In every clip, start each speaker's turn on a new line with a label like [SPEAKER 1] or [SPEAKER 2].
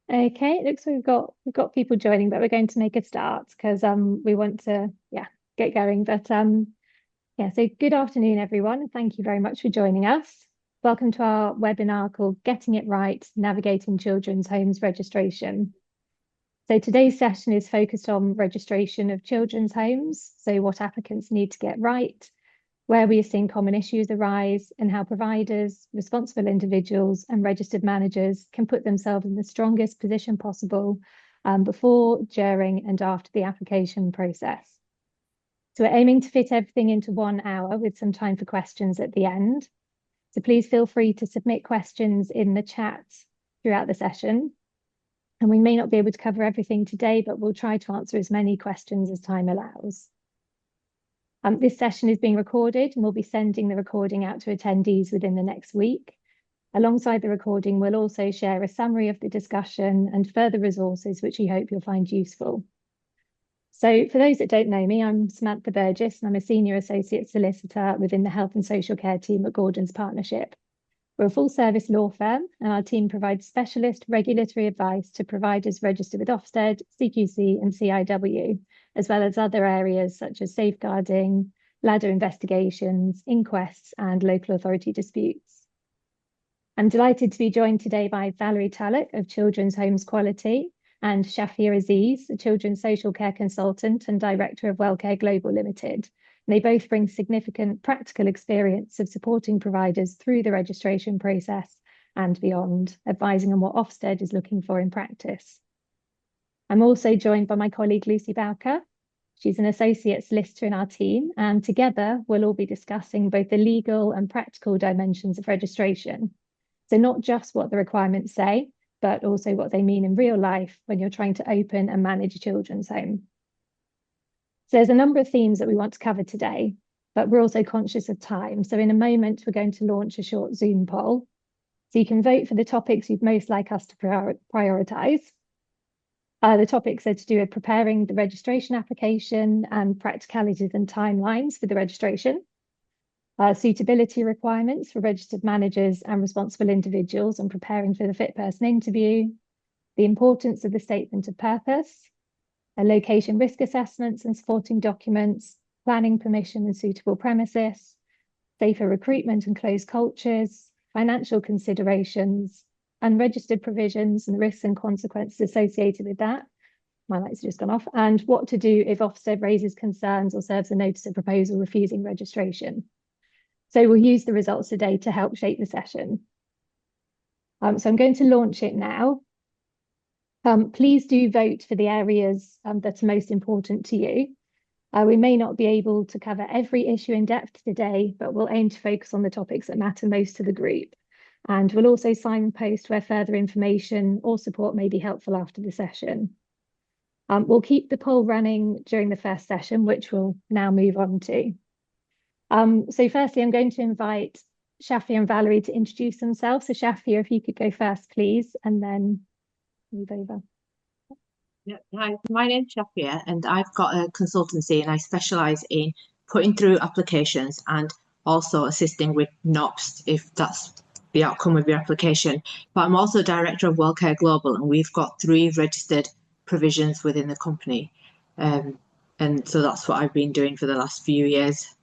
[SPEAKER 1] Okay, it looks like we've got people joining, but we're going to make a start because we want to get going. But so good afternoon, everyone. Thank you very much for joining us. Welcome to our webinar called Getting It Right, Navigating Children's Homes Registration. So today's session is focused on registration of children's homes, so what applicants need to get right, where we are seeing common issues arise, and how providers, responsible individuals, and registered managers can put themselves in the strongest position possible before, during, and after the application process. So we're aiming to fit everything into 1 hour with some time for questions at the end. So please feel free to submit questions in the chat throughout the session. And we may not be able to cover everything today, but we'll try to answer as many questions as time allows. This session is being recorded and we'll be sending the recording out to attendees within the next week. Alongside the recording, we'll also share a summary of the discussion and further resources, which we hope you'll find useful. So for those that don't know me, I'm Samantha Burgess and I'm a Senior Associate Solicitor within the Health and Social Care team at Gordon's Partnership. We're a full service law firm and our team provides specialist regulatory advice to providers registered with Ofsted, CQC and CIW, as well as other areas such as safeguarding, ladder investigations, inquests and local authority disputes. I'm delighted to be joined today by Valerie Tulloch of Children's Homes Quality and Shafia Aziz, a Children's Social Care Consultant and Director of Wellcare Global Limited. They both bring significant practical experience of supporting providers through the registration process and beyond, advising on what Ofsted is looking for in practice. I'm also joined by my colleague Lucy Bowker. She's an associate solicitor in our team, and together we'll all be discussing both the legal and practical dimensions of registration. So not just what the requirements say, but also what they mean in real life when you're trying to open and manage a children's home. So there's a number of themes that we want to cover today, but we're also conscious of time. So in a moment, we're going to launch a short Zoom poll. So you can vote for the topics you'd most like us to prioritise. The topics are to do with preparing the registration application and practicalities and timelines for the registration, suitability requirements for registered managers and responsible individuals and preparing for the fit person interview, the importance of the statement of purpose, location risk assessments and supporting documents, planning permission and suitable premises, safer recruitment and closed cultures, financial considerations, unregistered provisions and risks and consequences associated with that. My light's just gone off. And what to do if Ofsted raises concerns or serves a notice of proposal refusing registration. So we'll use the results today to help shape the session. So I'm going to launch it now. Please do vote for the areas that are most important to you. We may not be able to cover every issue in depth today, but we'll aim to focus on the topics that matter most to the group. And we'll also signpost where further information or support may be helpful after the session. We'll keep the poll running during the first session, which we'll now move on to. So firstly, I'm going to invite Shafia and Valerie to introduce themselves. So Shafia, if you could go first, please, and then move over.
[SPEAKER 2] Yeah, hi, my name's Shafia and I've got a consultancy and I specialise in putting through applications and also assisting with NOPs if that's the outcome of your application. But I'm also Director of Wellcare Global and we've got 3 registered provisions within the company. And so that's what I've been doing for the last few years.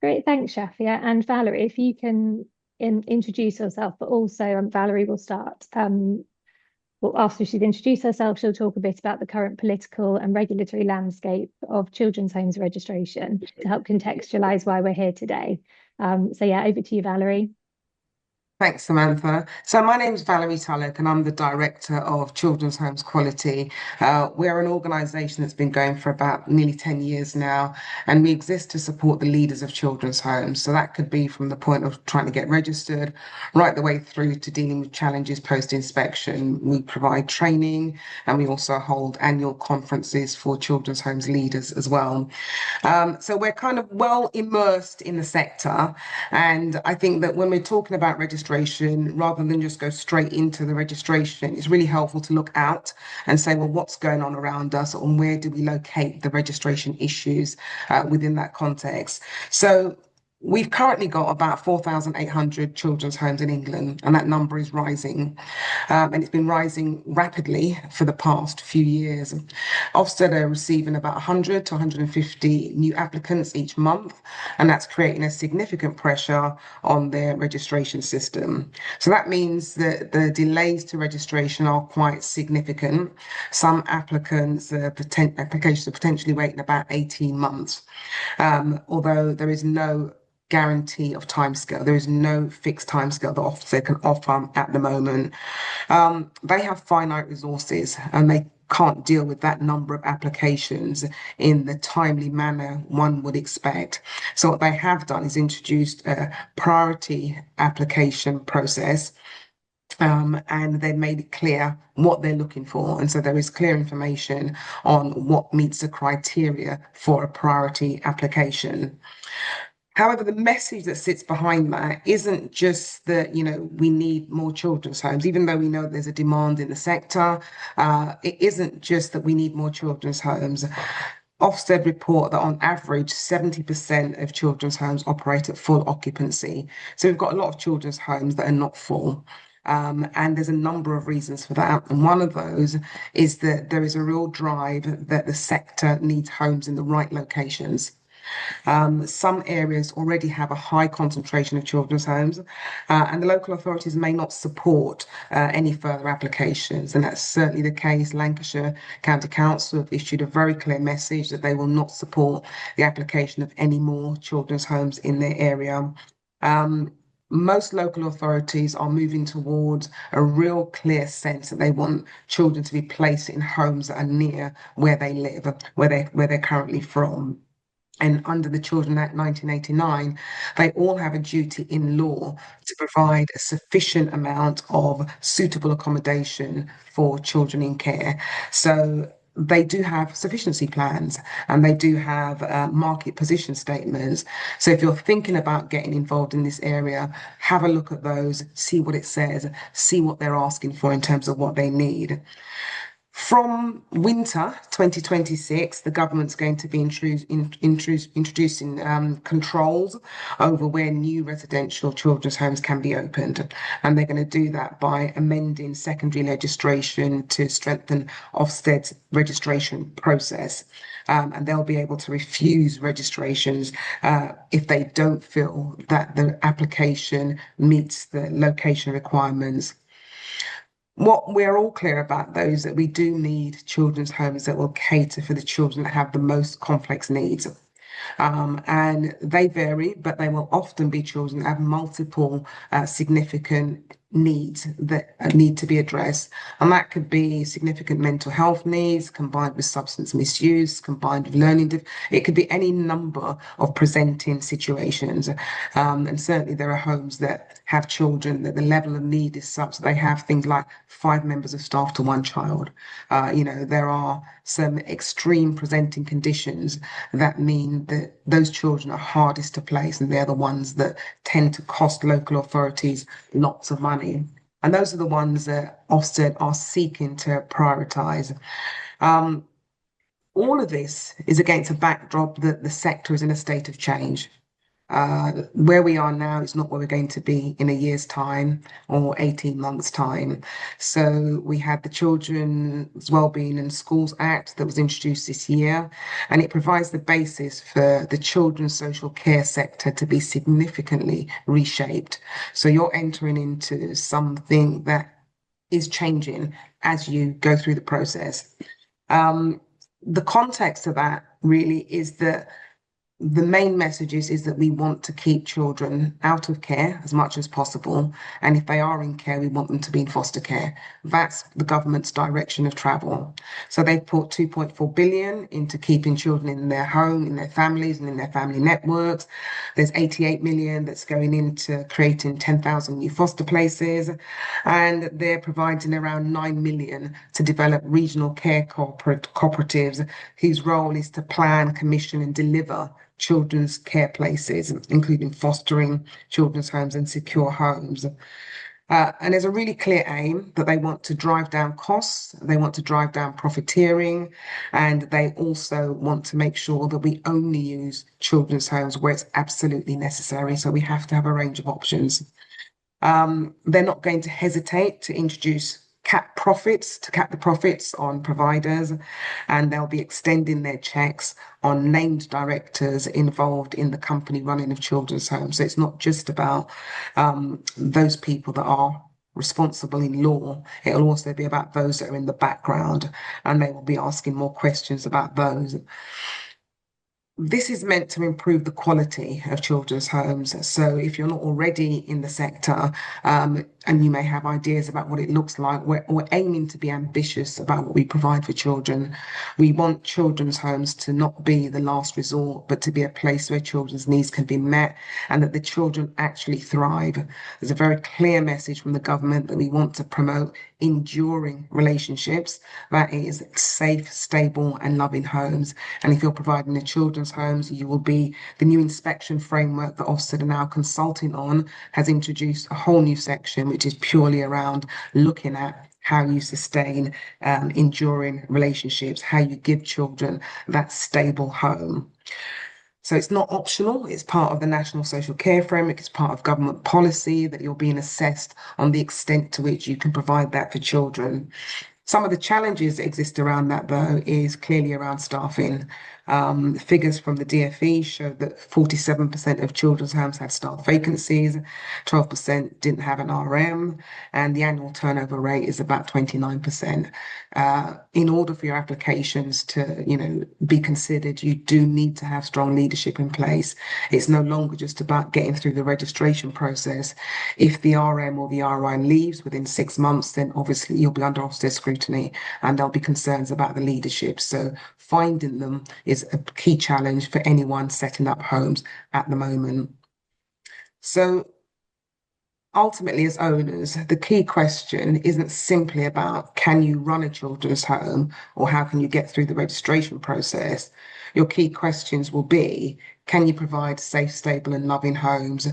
[SPEAKER 1] Great, thanks, Shafia. And Valerie, if you can introduce yourself, but also Valerie will start. Well, after she's introduced herself, she'll talk a bit about the current political and regulatory landscape of children's homes registration to help contextualise why we're here today. So yeah, over to you, Valerie.
[SPEAKER 3] Thanks, Samantha. So my name is Valerie Tulloch and I'm the Director of Children's Homes Quality. We're an organisation that's been going for about nearly 10 years now, and we exist to support the leaders of children's homes. So that could be from the point of trying to get registered, right the way through to dealing with challenges post-inspection. We provide training and we also hold annual conferences for children's homes leaders as well. So we're kind of well immersed in the sector, and I think that when we're talking about registration, rather than just go straight into the registration, it's really helpful to look out and say, well, what's going on around us and where do we locate the registration issues within that context? So We've currently got about 4,800 children's homes in England, and that number is rising. And it's been rising rapidly for the past few years. Ofsted are receiving about 100 to 150 new applicants each month, and that's creating a significant pressure on their registration system. So that means that the delays to registration are quite significant. Some applications are potentially waiting about 18 months, although there is no guarantee of timescale. There is no fixed timescale that Ofsted can offer at the moment. They have finite resources and they can't deal with that number of applications in the timely manner one would expect. So what they have done is introduced a priority application process. And they made it clear what they're looking for. And so there is clear information on what meets the criteria for a priority application. However, the message that sits behind that isn't just that, we need more children's homes, even though we know there's a demand in the sector. It isn't just that we need more children's homes. Ofsted report that on average, 70% of children's homes operate at full occupancy. So we've got a lot of children's homes that are not full. And there's a number of reasons for that. And one of those is that there is a real drive that the sector needs homes in the right locations. Some areas already have a high concentration of children's homes, and the local authorities may not support any further applications. And that's certainly the case. Lancashire County Council have issued a very clear message that they will not support the application of any more children's homes in their area. Most local authorities are moving towards a real clear sense that they want children to be placed in homes that are near where they live, where they're currently from. And under the Children Act 1989, they all have a duty in law to provide a sufficient amount of suitable accommodation for children in care. So they do have sufficiency plans and they do have market position statements. So if you're thinking about getting involved in this area, have a look at those, see what it says, see what they're asking for in terms of what they need. From winter 2026, the government's going to be introducing controls over where new residential children's homes can be opened. And they're going to do that by amending secondary legislation to strengthen Ofsted's registration process. And they'll be able to refuse registrations if they don't feel that the application meets the location requirements. What we're all clear about, though, is that we do need children's homes that will cater for the children that have the most complex needs. And they vary, but they will often be children that have multiple significant needs that need to be addressed. And that could be significant mental health needs combined with substance misuse, combined with learning. It could be any number of presenting situations. And certainly there are homes that have children that the level of need is such that they have things like 5 members of staff to 1 child. There are some extreme presenting conditions that mean that those children are hardest to place, and they're the ones that tend to cost local authorities lots of money. And those are the ones that Ofsted are seeking to prioritise. All of this is against a backdrop that the sector is in a state of change. Where we are now is not where we're going to be in a year's time or 18 months' time. So we had the Children's Wellbeing and Schools Act that was introduced this year, and it provides the basis for the children's social care sector to be significantly reshaped. So you're entering into something that is changing as you go through the process. The context of that really is that the main message is that we want to keep children out of care as much as possible. And if they are in care, we want them to be in foster care. That's the government's direction of travel. So they put 2.4 billion into keeping children in their home, in their families and in their family networks. There's 88 million that's going into creating 10,000 new foster places. And they're providing around 9 million to develop regional care cooperatives whose role is to plan, commission and deliver children's care places, including fostering children's homes and secure homes. And there's a really clear aim that they want to drive down costs, they want to drive down profiteering, and they also want to make sure that we only use children's homes where it's absolutely necessary. So we have to have a range of options. They're not going to hesitate to introduce to cap the profits on providers, and they'll be extending their checks on named directors involved in the company running of children's homes. So it's not just about those people that are responsible in law. It'll also be about those that are in the background, and they will be asking more questions about those. This is meant to improve the quality of children's homes. So if you're not already in the sector, and you may have ideas about what it looks like, we're aiming to be ambitious about what we provide for children. We want children's homes to not be the last resort, but to be a place where children's needs can be met and that the children actually thrive. There's a very clear message from the government that we want to promote enduring relationships, that is safe, stable, and loving homes. And if you're providing the children's homes, you will be the new inspection framework that Ofsted are now consulting on has introduced a whole new section, which is purely around looking at how you sustain enduring relationships, how you give children that stable home. So it's not optional, it's part of the National Social Care Framework, it's part of government policy that you're being assessed on the extent to which you can provide that for children. Some of the challenges that exist around that, though, is clearly around staffing. Figures from the DfE show that 47% of children's homes had staff vacancies, 12% didn't have an RM, and the annual turnover rate is about 29%. In order for your applications to, be considered, you do need to have strong leadership in place. It's no longer just about getting through the registration process. If the RM or the RI leaves within 6 months, then obviously you'll be under Ofsted scrutiny and there'll be concerns about the leadership. So finding them is a key challenge for anyone setting up homes at the moment. So ultimately, as owners, the key question isn't simply about can you run a children's home or how can you get through the registration process. Your key questions will be, can you provide safe, stable, and loving homes?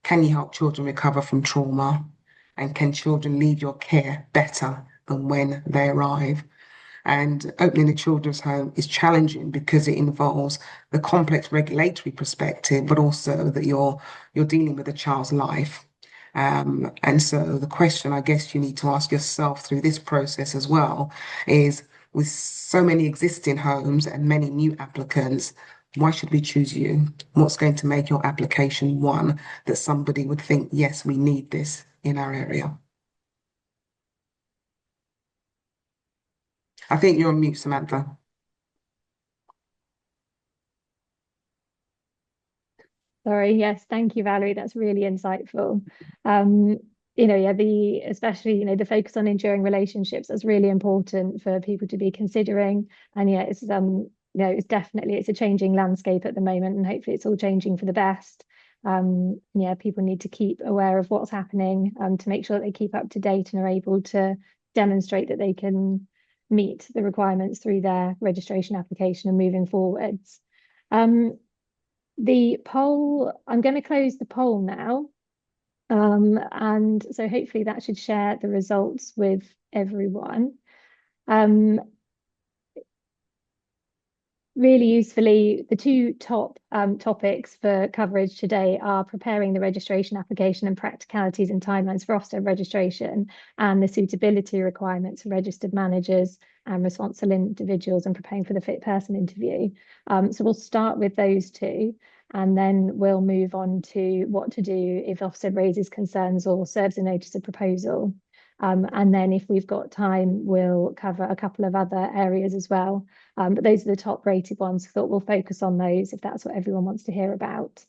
[SPEAKER 3] Can you help children recover from trauma? And can children leave your care better than when they arrive? And opening a children's home is challenging because it involves the complex regulatory perspective, but also that you're dealing with a child's life. And so the question I guess you need to ask yourself through this process as well is, with so many existing homes and many new applicants, why should we choose you? What's going to make your application one that somebody would think, yes, we need this in our area? I think you're on mute, Samantha.
[SPEAKER 1] Sorry, yes, thank you, Valerie. That's really insightful. Especially, the focus on enduring relationships is really important for people to be considering. And yeah, it's a changing landscape at the moment, and hopefully it's all changing for the best. People need to keep aware of what's happening, to make sure that they keep up to date and are able to demonstrate that they can meet the requirements through their registration application and moving forwards. The poll, I'm going to close the poll now. And so hopefully that should share the results with everyone. Really usefully, the two top topics for coverage today are preparing the registration application and practicalities and timelines for Ofsted registration, and the suitability requirements for registered managers and responsible individuals, and preparing for the fit person interview. So we'll start with those two, and then we'll move on to what to do if Ofsted raises concerns or serves a notice of proposal. And then if we've got time, we'll cover a couple of other areas as well. But those are the top rated ones. I thought we'll focus on those if that's what everyone wants to hear about.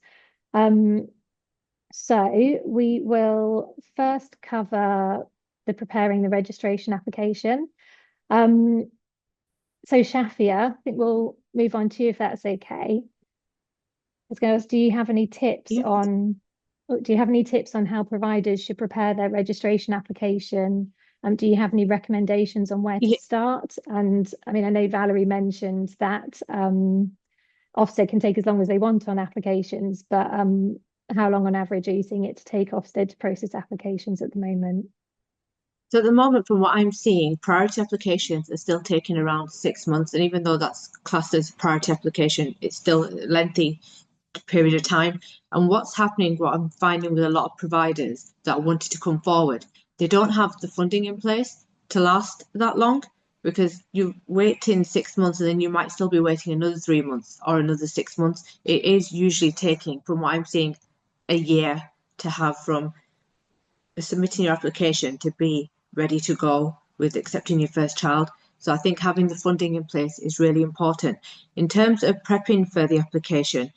[SPEAKER 1] So we will first cover the preparing the registration application. So Shafia, I think we'll move on to you if that's okay. I was going to ask, do you have any tips on how providers should prepare their registration application? Do you have any recommendations on where to start? And I mean, I know Valerie mentioned that Ofsted can take as long as they want on applications, but how long on average are you seeing it to take Ofsted to process applications at the moment?
[SPEAKER 2] So at the moment, from what I'm seeing, priority applications are still taking around 6 months. And even though that's classed as priority application, it's still a lengthy period of time. And what's happening, what I'm finding with a lot of providers that wanted to come forward, they don't have the funding in place to last that long, because you wait in 6 months and then you might still be waiting another 3 months or another 6 months. It is usually taking, from what I'm seeing, a year to have from submitting your application to be ready to go with accepting your first child. So I think having the funding in place is really important. In terms of prepping for the application,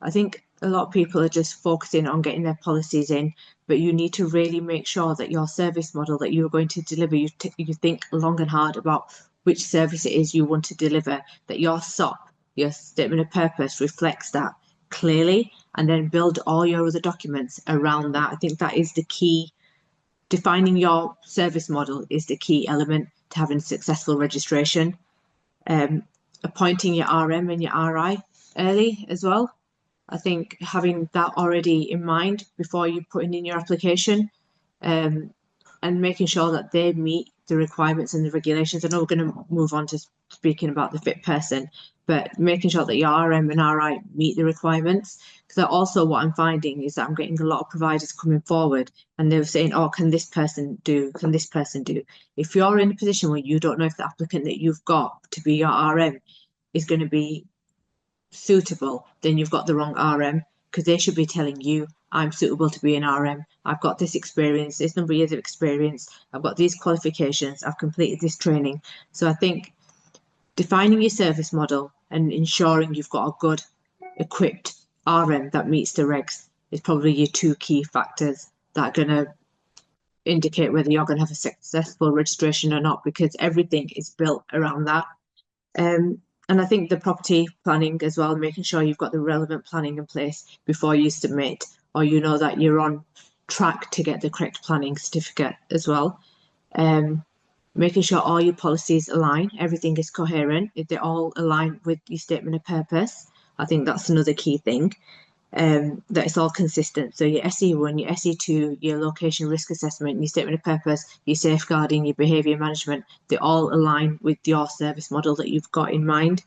[SPEAKER 2] I think a lot of people are just focusing on getting their policies in, but you need to really make sure that your service model that you're going to deliver, you think long and hard about which service it is you want to deliver, that your SOP, your statement of purpose, reflects that clearly, and then build all your other documents around that. I think that is the key. Defining your service model is the key element to having successful registration. Appointing your RM and your RI early as well. I think having that already in mind before you putting in your application, and making sure that they meet the requirements and the regulations. I know we're going to move on to speaking about the fit person, but making sure that your RM and RI meet the requirements. Because also what I'm finding is that I'm getting a lot of providers coming forward and they're saying, oh, can this person do? Can this person do? If you're in a position where you don't know if the applicant that you've got to be your RM is going to be suitable, then you've got the wrong RM, because they should be telling you, I'm suitable to be an RM. I've got this experience, this number of years of experience. I've got these qualifications. I've completed this training. So I think defining your service model and ensuring you've got a good equipped RM that meets the regs is probably your two key factors that are going to indicate whether you're going to have a successful registration or not, because everything is built around that. And I think the property planning as well, making sure you've got the relevant planning in place before you submit, or you know that you're on track to get the correct planning certificate as well. Making sure all your policies align, everything is coherent, if they all align with your statement of purpose. I think that's another key thing. That it's all consistent. So your SE1, your SE2, your location risk assessment, your statement of purpose, your safeguarding, your behaviour management, they all align with your service model that you've got in mind.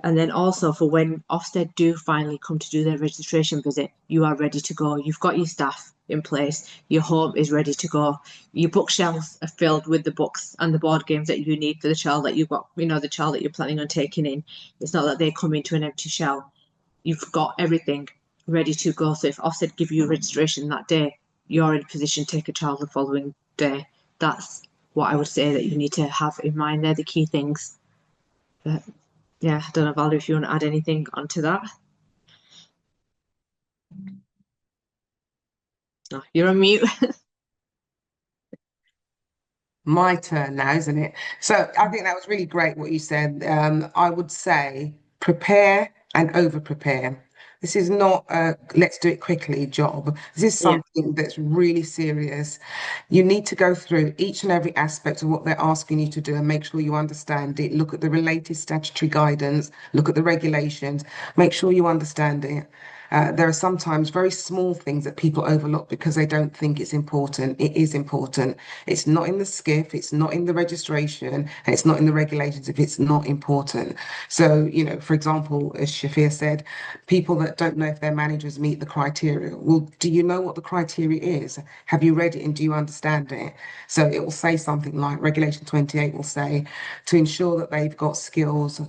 [SPEAKER 2] And then also for when Ofsted do finally come to do their registration visit, you are ready to go. You've got your staff in place, your home is ready to go, your bookshelves are filled with the books and the board games that you need for the child that you've got, the child that you're planning on taking in. It's not that they come into an empty shell. You've got everything ready to go. So if Ofsted give you a registration that day, you're in a position to take a child the following day. That's what I would say that you need to have in mind. They're the key things. But yeah, I don't know, Valerie, if you want to add anything onto that. Oh, you're on mute.
[SPEAKER 3] My turn now, isn't it? So I think that was really great what you said. I would say prepare and over prepare. This is not a let's do it quickly job. This is
[SPEAKER 2] Yeah.
[SPEAKER 3] something that's really serious. You need to go through each and every aspect of what they're asking you to do and make sure you understand it. Look at the related statutory guidance, look at the regulations, make sure you understand it. There are sometimes very small things that people overlook because they don't think it's important. It is important. It's not in the SCIF, it's not in the registration, and it's not in the regulations if it's not important. So, for example, as Shafir said, people that don't know if their managers meet the criteria. Well, do you know what the criteria is? Have you read it and do you understand it? So it will say something like Regulation 28 will say to ensure that they've got skills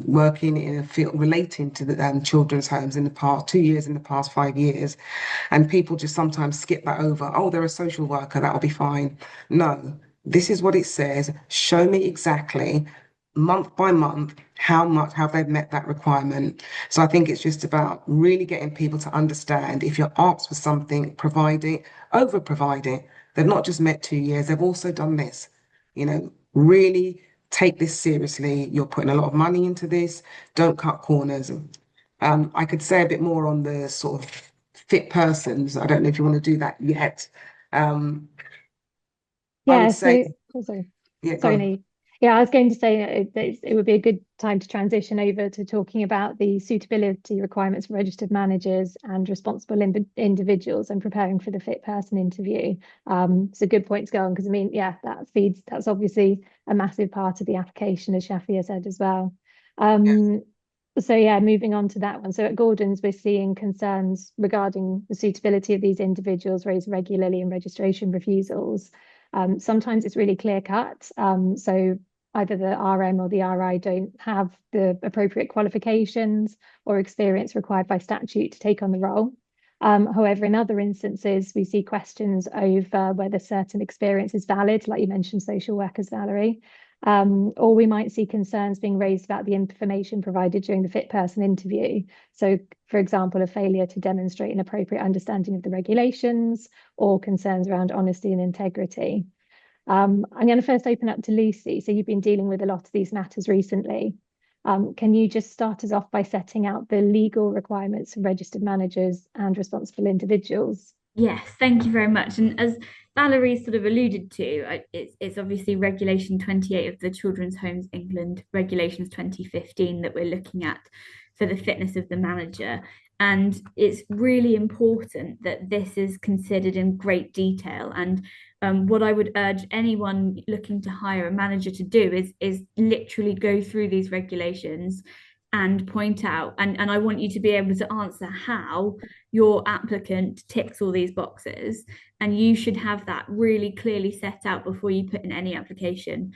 [SPEAKER 3] working in a field relating to the children's homes in the past 2 years, in the past 5 years. And people just sometimes skip that over. Oh, they're a social worker, that'll be fine. No, this is what it says. Show me exactly month by month how much have they met that requirement. So I think it's just about really getting people to understand if you're asked for something, provide it, over provide it. They've not just met 2 years, they've also done this. Really take this seriously. You're putting a lot of money into this. Don't cut corners. I could say a bit more on the sort of fit persons. I don't know if you want to do that yet. I
[SPEAKER 1] Yeah,
[SPEAKER 3] would say,
[SPEAKER 1] so also,
[SPEAKER 3] yeah, go
[SPEAKER 1] sorry,
[SPEAKER 3] on.
[SPEAKER 1] no, Yeah, I was going to say it would be a good time to transition over to talking about the suitability requirements for registered managers and responsible individuals and preparing for the fit person interview. It's a good point to go on because I mean, yeah, that's obviously a massive part of the application, as Shafia said as well.
[SPEAKER 3] Yes.
[SPEAKER 1] So yeah, moving on to that one. So at Gordon's, we're seeing concerns regarding the suitability of these individuals raised regularly in registration refusals. Sometimes it's really clear cut. So either the RM or the RI don't have the appropriate qualifications or experience required by statute to take on the role. However, in other instances, we see questions over whether certain experience is valid, like you mentioned, social workers, Valerie. Or we might see concerns being raised about the information provided during the fit person interview. So, for example, a failure to demonstrate an appropriate understanding of the regulations or concerns around honesty and integrity. I'm going to first open up to Lucy. So you've been dealing with a lot of these matters recently. Can you just start us off by setting out the legal requirements for registered managers and responsible individuals?
[SPEAKER 4] Yes, thank you very much. And as Valerie sort of alluded to, it's obviously Regulation 28 of the Children's Homes England Regulations 2015 that we're looking at for the fitness of the manager. And it's really important that this is considered in great detail. And what I would urge anyone looking to hire a manager to do is literally go through these regulations and point out, and I want you to be able to answer how your applicant ticks all these boxes, and you should have that really clearly set out before you put in any application.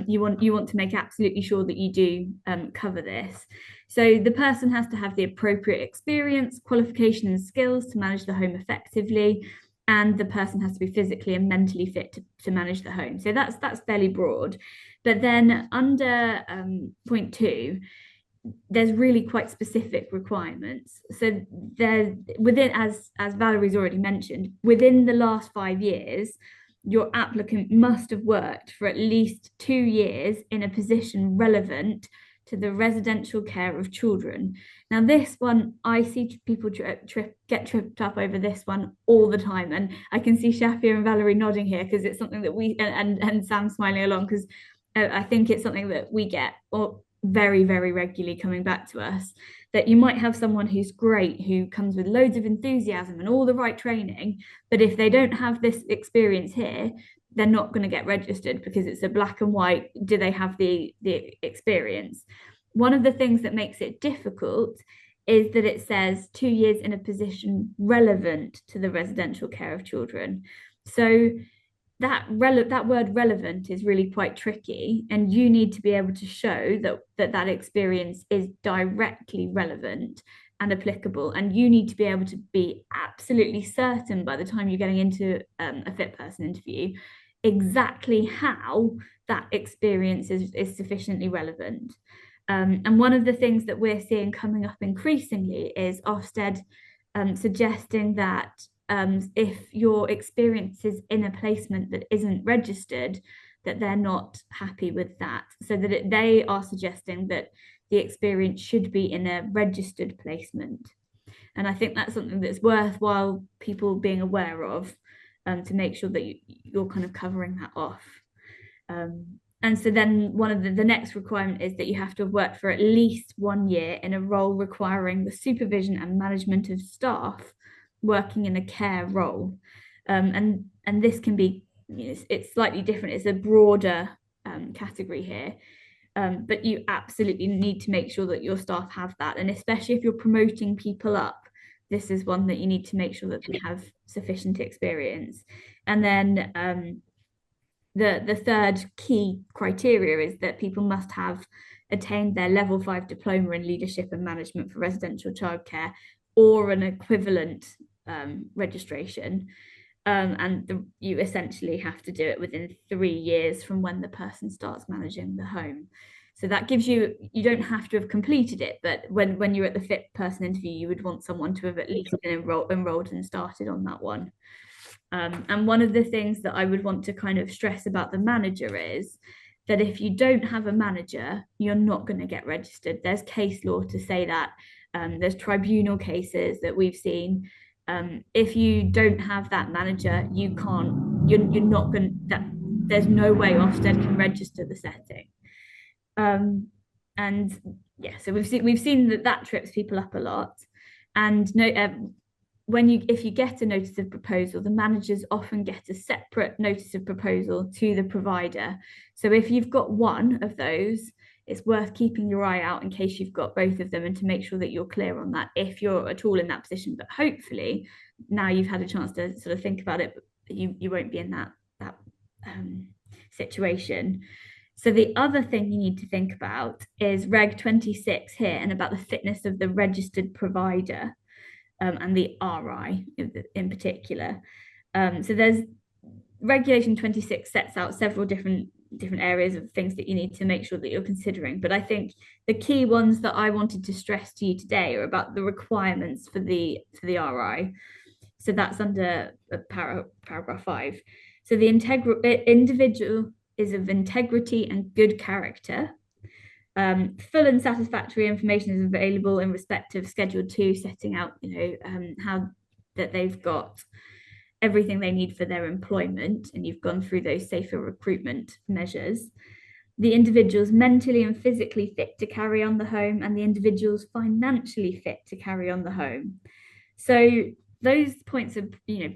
[SPEAKER 4] You want to make absolutely sure that you do cover this. So the person has to have the appropriate experience, qualification, and skills to manage the home effectively, and the person has to be physically and mentally fit to manage the home. So that's fairly broad. But then under point 2, there's really quite specific requirements. So there, within, as Valerie's already mentioned, within the last 5 years, your applicant must have worked for at least 2 years in a position relevant to the residential care of children. Now, this one, I see people get tripped up over this one all the time. And I can see Shafia and Valerie nodding here because it's something that we, and Sam smiling along, because I think it's something that we get or very, very regularly coming back to us, that you might have someone who's great, who comes with loads of enthusiasm and all the right training, but if they don't have this experience here, they're not going to get registered because it's a black and white, do they have the experience? One of the things that makes it difficult is that it says 2 years in a position relevant to the residential care of children. So that word relevant is really quite tricky, and you need to be able to show that experience is directly relevant and applicable, and you need to be able to be absolutely certain by the time you're getting into a fit person interview exactly how that experience is sufficiently relevant. And one of the things that we're seeing coming up increasingly is Ofsted suggesting that if your experience is in a placement that isn't registered, that they're not happy with that. So that they are suggesting that the experience should be in a registered placement. And I think that's something that's worthwhile people being aware of, to make sure that you're kind of covering that off. And so then one of the next requirement is that you have to have worked for at least 1 year in a role requiring the supervision and management of staff working in a care role. And this can be, it's slightly different. It's a broader category here. But you absolutely need to make sure that your staff have that. And especially if you're promoting people up, this is one that you need to make sure that they have sufficient experience. And then the third key criteria is that people must have attained their level 5 diploma in leadership and management for residential childcare or an equivalent registration. And you essentially have to do it within 3 years from when the person starts managing the home. So that gives you don't have to have completed it, but when you're at the fit person interview, you would want someone to have at least been enrolled and started on that one. And one of the things that I would want to kind of stress about the manager is that if you don't have a manager, you're not going to get registered. There's case law to say that. There's tribunal cases that we've seen. If you don't have that manager, you're not going, that there's no way Ofsted can register the setting. And yeah, so we've seen that trips people up a lot. And if you get a notice of proposal, the managers often get a separate notice of proposal to the provider. So if you've got one of those, it's worth keeping your eye out in case you've got both of them, and to make sure that you're clear on that if you're at all in that position. But hopefully now you've had a chance to sort of think about it, you won't be in that situation. So the other thing you need to think about is Reg 26 here, and about the fitness of the registered provider, and the RI in particular. So there's Regulation 26 sets out several different areas of things that you need to make sure that you're considering. But I think the key ones that I wanted to stress to you today are about the requirements for the RI. So that's under paragraph 5. So the individual is of integrity and good character. Full and satisfactory information is available in respect of Schedule 2, setting out, how that they've got everything they need for their employment, and you've gone through those safer recruitment measures. The individual's mentally and physically fit to carry on the home, and the individual's financially fit to carry on the home. So those points are,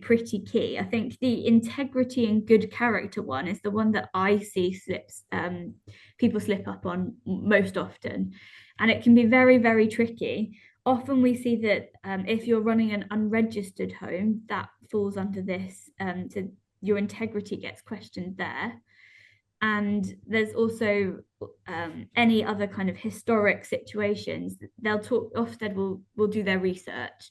[SPEAKER 4] pretty key. I think the integrity and good character one is the one that I see people slip up on most often, and it can be very, very tricky. Often we see that if you're running an unregistered home, that falls under this, so your integrity gets questioned there. And there's also any other kind of historic situations. Ofsted will do their research.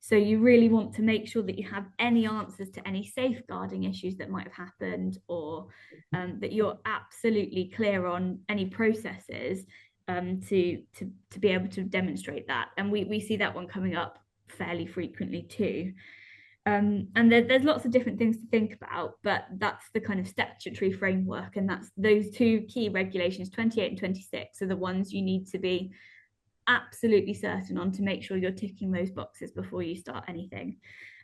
[SPEAKER 4] So you really want to make sure that you have any answers to any safeguarding issues that might have happened, or that you're absolutely clear on any processes to be able to demonstrate that. And we see that one coming up fairly frequently too. And there's lots of different things to think about, but that's the kind of statutory framework, and that's those two key regulations, 28 and 26, are the ones you need to be absolutely certain on to make sure you're ticking those boxes before you start anything.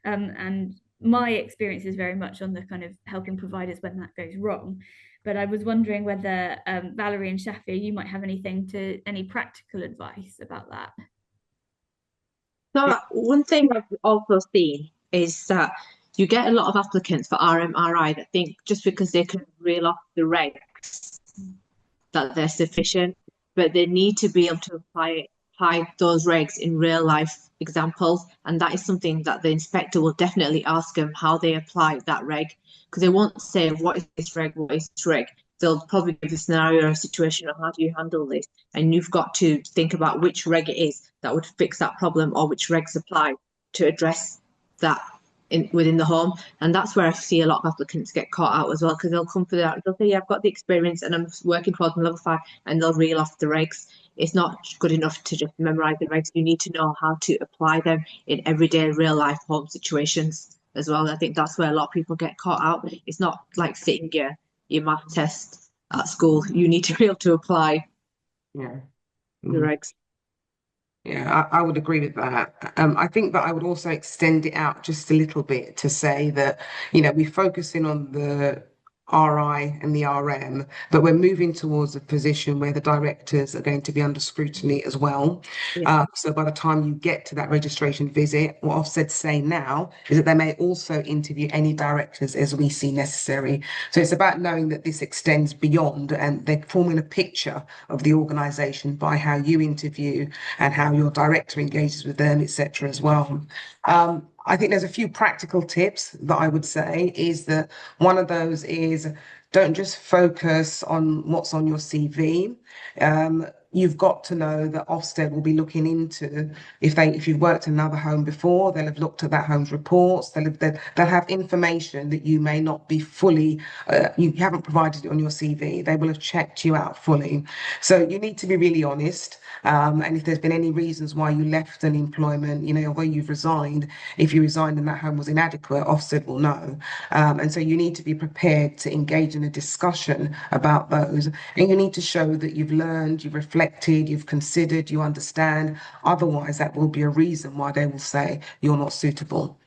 [SPEAKER 4] And my experience is very much on the kind of helping providers when that goes wrong. But I was wondering whether Valerie and Shafia, you might have any practical advice about that.
[SPEAKER 2] So one thing I've also seen is that you get a lot of applicants for RMRI that think just because they can reel off the regs that they're sufficient, but they need to be able to apply those regs in real life examples. And that is something that the inspector will definitely ask them how they apply that reg, because they won't say, what is this reg, what is this reg? They'll probably give a scenario or a situation of how do you handle this? And you've got to think about which reg it is that would fix that problem, or which regs apply to address that within the home. And that's where I see a lot of applicants get caught out as well, because they'll come for that, they'll say, yeah, I've got the experience and I'm working towards my level 5, and they'll reel off the regs. It's not good enough to just memorize the regs. You need to know how to apply them in everyday real life home situations as well. I think that's where a lot of people get caught out. It's not like sitting your math test at school. You need to be able to apply the regs.
[SPEAKER 3] Yeah, I would agree with that. I think that I would also extend it out just a little bit to say that, we're focusing on the RI and the RM, but we're moving towards a position where the directors are going to be under scrutiny as well.
[SPEAKER 2] Yeah.
[SPEAKER 3] So by the time you get to that registration visit, what Ofsted say now is that they may also interview any directors as we see necessary. So it's about knowing that this extends beyond, and they're forming a picture of the organisation by how you interview and how your director engages with them, etc. as well. I think there's a few practical tips that I would say is that one of those is don't just focus on what's on your CV. You've got to know that Ofsted will be looking into, if you've worked in another home before, they'll have looked at that home's reports, they'll have information that you may not be fully, you haven't provided it on your CV. They will have checked you out fully. So you need to be really honest. And if there's been any reasons why you left an employment, although you've resigned, if you resigned and that home was inadequate, Ofsted will know. And so you need to be prepared to engage in a discussion about those. And you need to show that you've learned, you've reflected, you've considered, you understand. Otherwise, that will be a reason why they will say you're not suitable.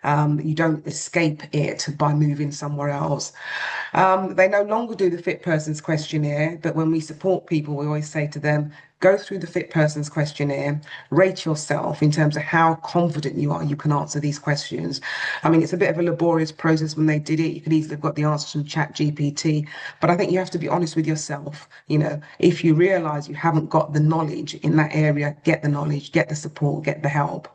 [SPEAKER 3] You don't escape it by moving somewhere else. They no longer do the fit persons questionnaire, but when we support people, we always say to them, go through the fit persons questionnaire, rate yourself in terms of how confident you are you can answer these questions. I mean, it's a bit of a laborious process when they did it. You could easily have got the answers from ChatGPT, but I think you have to be honest with yourself. You know, if you realize you haven't got the knowledge in that area, get the knowledge, get the support, get the help.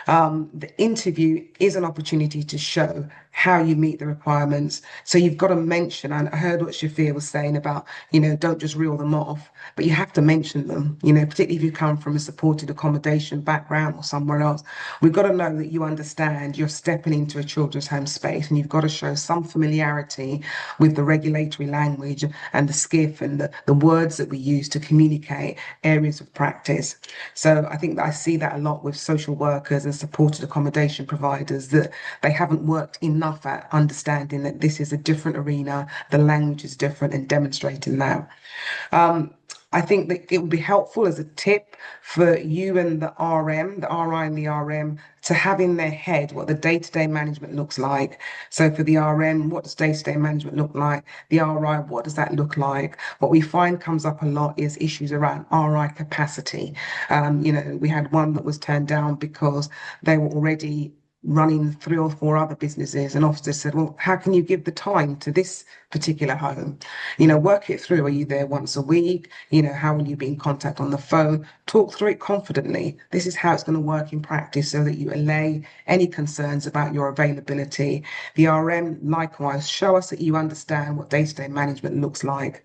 [SPEAKER 3] The interview is an opportunity to show how you meet the requirements. So you've got to mention, and I heard what Shafia was saying about, you know, don't just reel them off, but you have to mention them, you know, particularly if you come from a supported accommodation background or somewhere else. We've got to know that you understand you're stepping into a children's home space and you've got to show some familiarity with the regulatory language and the skiff and the words that we use to communicate areas of practice. So I think that I see that a lot with social workers and supported accommodation providers, that they haven't worked enough at understanding that this is a different arena, the language is different, and demonstrating that. I think that it would be helpful as a tip for you and the RM, the RI and the RM, to have in their head what the day-to-day management looks like. So for the RM, what does day-to-day management look like? The RI, what does that look like? What we find comes up a lot is issues around RI capacity. You know, we had one that was turned down because they were already running 3 or 4 other businesses, and Ofsted said, well, how can you give the time to this particular home? You know, work it through. Are you there once a week? You know, how will you be in contact on the phone? Talk through it confidently. This is how it's going to work in practice, so that you allay any concerns about your availability. The RM, likewise, show us that you understand what day-to-day management looks like.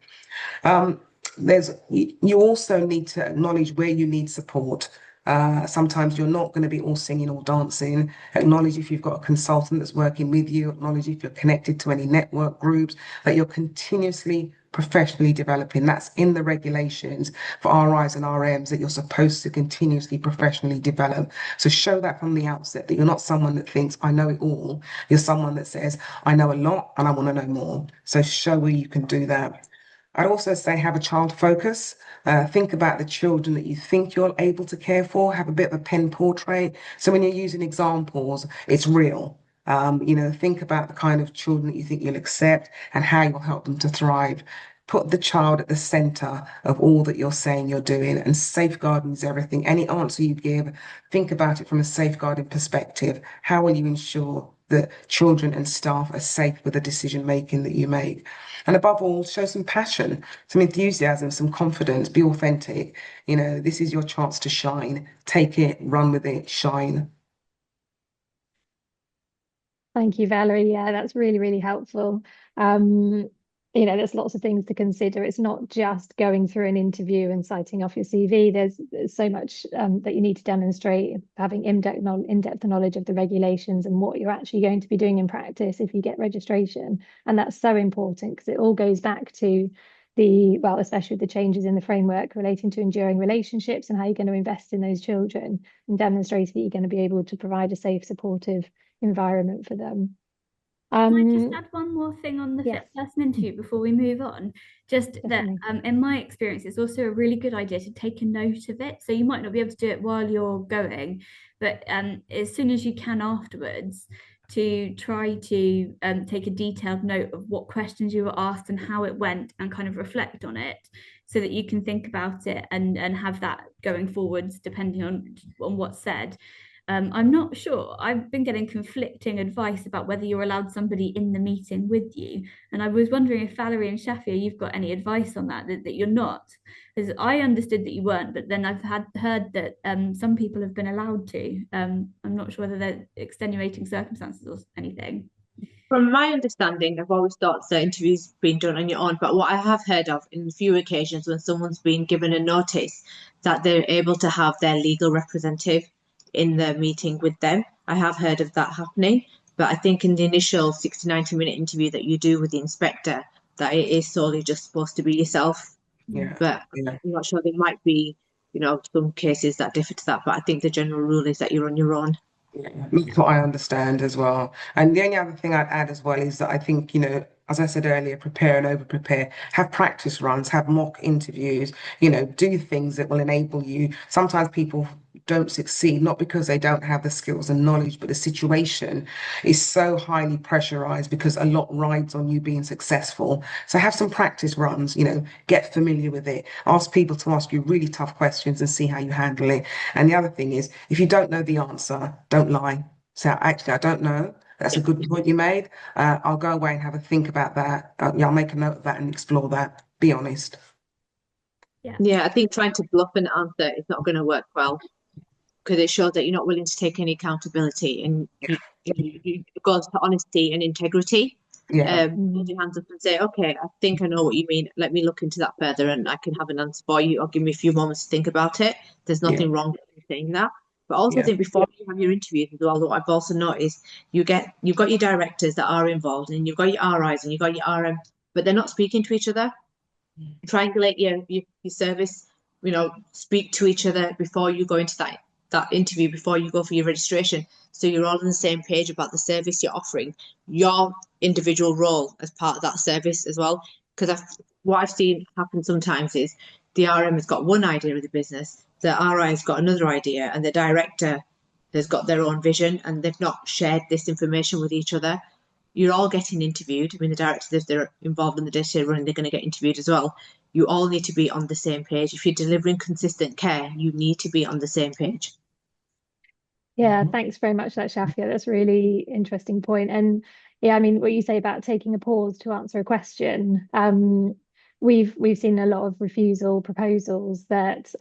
[SPEAKER 3] You also need to acknowledge where you need support. Sometimes you're not going to be all singing or dancing. Acknowledge if you've got a consultant that's working with you. Acknowledge if you're connected to any network groups, that you're continuously professionally developing. That's in the regulations for RIs and RMs, that you're supposed to continuously professionally develop. So show that from the outset, that you're not someone that thinks, I know it all. You're someone that says, I know a lot and I want to know more. So show where you can do that. I'd also say have a child focus. Think about the children that you think you're able to care for. Have a bit of a pen portrait. So when you're using examples, it's real. You know, think about the kind of children that you think you'll accept and how you'll help them to thrive. Put the child at the center of all that you're saying you're doing, and safeguarding is everything. Any answer you give, think about it from a safeguarding perspective. How will you ensure that children and staff are safe with the decision making that you make? And above all, show some passion, some enthusiasm, some confidence, be authentic. You know, this is your chance to shine. Take it, run with it, shine.
[SPEAKER 1] Thank you, Valerie. Yeah, that's really, really helpful. You know, there's lots of things to consider. It's not just going through an interview and citing off your CV. There's so much that you need to demonstrate, having in-depth knowledge of the regulations and what you're actually going to be doing in practice if you get registration. And that's so important, because it all goes back to well, especially the changes in the framework relating to enduring relationships and how you're going to invest in those children and demonstrate that you're going to be able to provide a safe, supportive environment for them.
[SPEAKER 4] Can I just add one more thing on the
[SPEAKER 1] Yes.
[SPEAKER 4] fit person interview before we move on? Just
[SPEAKER 1] Definitely.
[SPEAKER 4] that in my experience, it's also a really good idea to take a note of it. So you might not be able to do it while you're going, but as soon as you can afterwards, to try to take a detailed note of what questions you were asked and how it went, and kind of reflect on it, so that you can think about it and have that going forwards, depending on what's said. I'm not sure. I've been getting conflicting advice about whether you're allowed somebody in the meeting with you. And I was wondering if Valerie and Shafia, you've got any advice on that you're not. Because I understood that you weren't, but then I've heard that some people have been allowed to. I'm not sure whether they're extenuating circumstances or anything.
[SPEAKER 2] From my understanding, I've always thought the interview's been done on your own, but what I have heard of in a few occasions, when someone's been given a notice, that they're able to have their legal representative in the meeting with them. I have heard of that happening, but I think in the initial 60, 90-minute interview that you do with the inspector, that it is solely just supposed to be yourself.
[SPEAKER 3] Yeah.
[SPEAKER 2] But
[SPEAKER 3] Yeah.
[SPEAKER 2] I'm not sure, there might be, you know, some cases that differ to that, but I think the general rule is that you're on your own.
[SPEAKER 3] Yeah, that's what I understand as well. And the only other thing I'd add as well is that I think, you know, as I said earlier, prepare and over prepare, have practice runs, have mock interviews, you know, do things that will enable you. Sometimes people don't succeed, not because they don't have the skills and knowledge, but the situation is so highly pressurized because a lot rides on you being successful. So have some practice runs, get familiar with it. Ask people to ask you really tough questions and see how you handle it. And the other thing is, if you don't know the answer, don't lie. So actually, I don't know. That's a good point you made. I'll go away and have a think about that. Yeah, I'll make a note of that and explore that. Be honest.
[SPEAKER 2] Yeah, I think trying to bluff an answer is not going to work well because it shows that you're not willing to take any accountability, and it goes to honesty and integrity.
[SPEAKER 3] Yeah.
[SPEAKER 2] Hold your hands up and say, okay, I think I know what you mean. Let me look into that further and I can have an answer for you, or give me a few moments to think about it. There's nothing wrong with saying that. But I also think before you have your interviews as well, what I've also noticed, you've got your directors that are involved, and you've got your RIs and you've got your RM, but they're not speaking to each other. Triangulate your service, speak to each other before you go into that interview, before you go for your registration, so you're all on the same page about the service you're offering, your individual role as part of that service as well. Because what I've seen happen sometimes is the RM has got one idea of the business, the RI has got another idea, and the director has got their own vision, and they've not shared this information with each other. You're all getting interviewed. I mean, the directors, if they're involved in the day-to-day running, they're going to get interviewed as well. You all need to be on the same page. If you're delivering consistent care, you need to be on the same page.
[SPEAKER 1] Yeah, thanks very much for that, Shafia. That's a really interesting point. And yeah, I mean, what you say about taking a pause to answer a question, we've seen a lot of refusal proposals that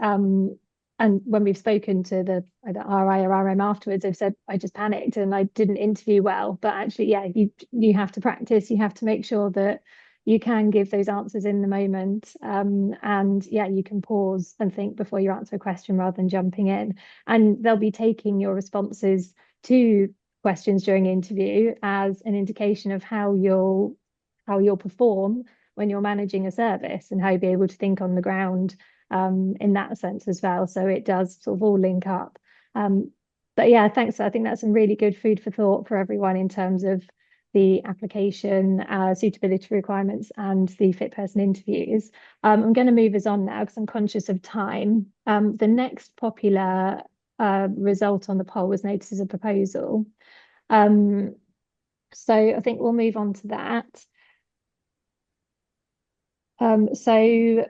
[SPEAKER 1] and when we've spoken to the either RI or RM afterwards, they've said, I just panicked and I didn't interview well. But actually, yeah, you have to practice, you have to make sure that you can give those answers in the moment. And yeah, you can pause and think before you answer a question rather than jumping in. And they'll be taking your responses to questions during interview as an indication of how you'll perform when you're managing a service, and how you'll be able to think on the ground in that sense as well. So it does sort of all link up. But yeah, thanks. I think that's some really good food for thought for everyone in terms of the application, suitability requirements, and the fit person interviews. I'm going to move us on now because I'm conscious of time. The next popular result on the poll was notices of proposal. So I think we'll move on to that. So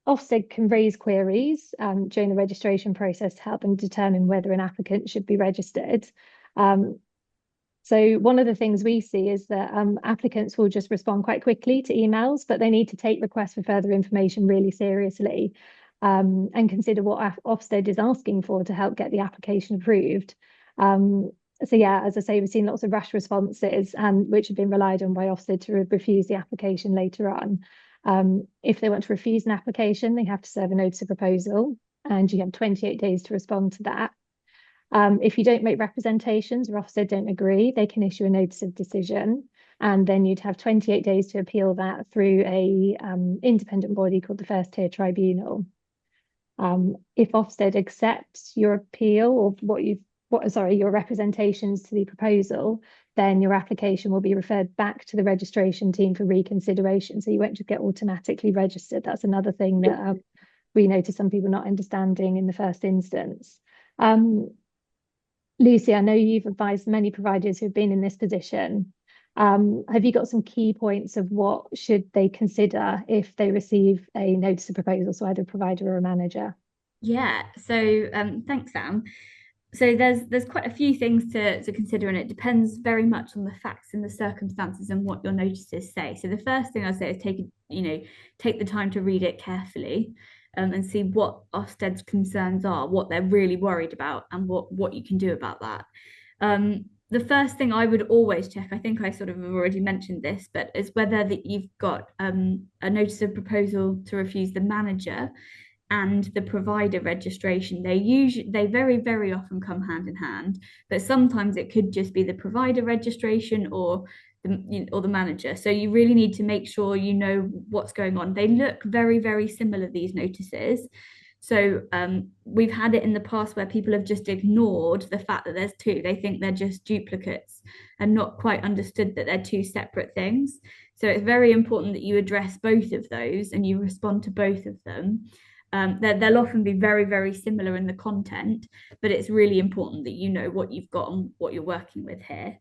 [SPEAKER 1] Ofsted can raise queries during the registration process to help them determine whether an applicant should be registered. So one of the things we see is that applicants will just respond quite quickly to emails, but they need to take requests for further information really seriously and consider what Ofsted is asking for to help get the application approved. So yeah, as I say, we've seen lots of rash responses which have been relied on by Ofsted to refuse the application later on. If they want to refuse an application, they have to serve a notice of proposal, and you have 28 days to respond to that. If you don't make representations or Ofsted don't agree, they can issue a notice of decision, and then you'd have 28 days to appeal that through a independent body called the First Tier Tribunal. If Ofsted accepts your appeal or your representations to the proposal, then your application will be referred back to the registration team for reconsideration. So you won't just get automatically registered. That's another thing that we notice some people not understanding in the first instance. Lucy, I know you've advised many providers who've been in this position. Have you got some key points of what should they consider if they receive a notice of proposal, so either a provider or a manager?
[SPEAKER 4] Yeah, so thanks, Sam. So there's quite a few things to consider, and it depends very much on the facts and the circumstances and what your notices say. So the first thing I'd say is take the time to read it carefully and see what Ofsted's concerns are, what they're really worried about, and what you can do about that. The first thing I would always check, I think I sort of have already mentioned this, but is whether that you've got a notice of proposal to refuse the manager and the provider registration. They very, very often come hand in hand, but sometimes it could just be the provider registration or the manager. So you really need to make sure you know what's going on. They look very, very similar, these notices. So we've had it in the past where people have just ignored the fact that there's two. They think they're just duplicates and not quite understood that they're two separate things. So it's very important that you address both of those and you respond to both of them. They'll often be very, very similar in the content, but it's really important that you know what you've got and what you're working with here.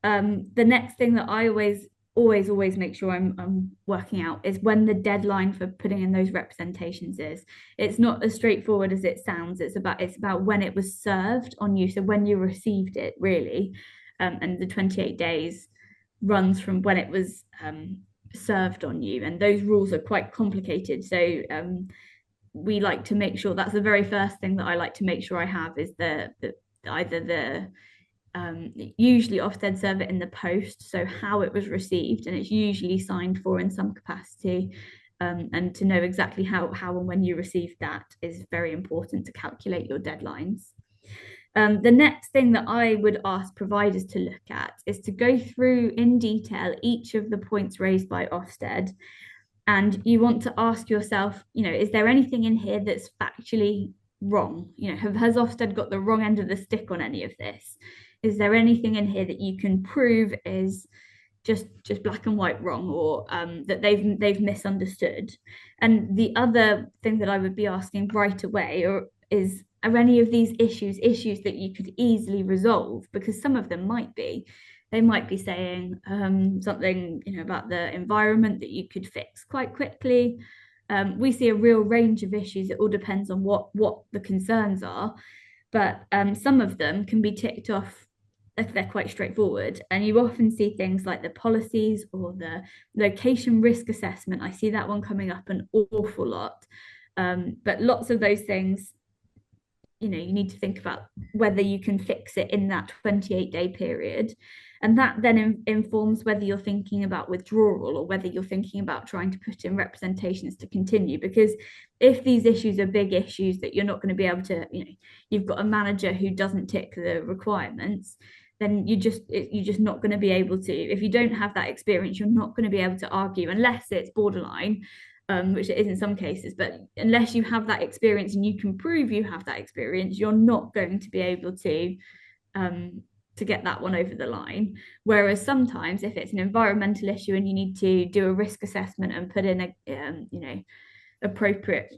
[SPEAKER 4] The next thing that I always make sure I'm working out is when the deadline for putting in those representations is. It's not as straightforward as it sounds. It's about when it was served on you, so when you received it, really. And the 28 days runs from when it was served on you, and those rules are quite complicated. So we like to make sure that's the very first thing that I like to make sure I have is usually Ofsted serve it in the post, so how it was received, and it's usually signed for in some capacity. And to know exactly how and when you received that is very important to calculate your deadlines. The next thing that I would ask providers to look at is to go through in detail each of the points raised by Ofsted. And you want to ask yourself, is there anything in here that's factually wrong? Has Ofsted got the wrong end of the stick on any of this? Is there anything in here that you can prove is just black and white wrong, or that they've misunderstood? And the other thing that I would be asking right away is, are any of these issues that you could easily resolve? Because some of them might be. They might be saying something about the environment that you could fix quite quickly. We see a real range of issues. It all depends on what the concerns are, but some of them can be ticked off if they're quite straightforward. And you often see things like the policies or the location risk assessment. I see that one coming up an awful lot. But lots of those things, you need to think about whether you can fix it in that 28-day period. And that then informs whether you're thinking about withdrawal or whether you're thinking about trying to put in representations to continue. Because if these issues are big issues that you're not going to be able to, you've got a manager who doesn't tick the requirements, then you're just not going to be able to. If you don't have that experience, you're not going to be able to argue unless it's borderline, which it is in some cases. But unless you have that experience and you can prove you have that experience, you're not going to be able to get that one over the line. Whereas sometimes if it's an environmental issue and you need to do a risk assessment and put in a appropriate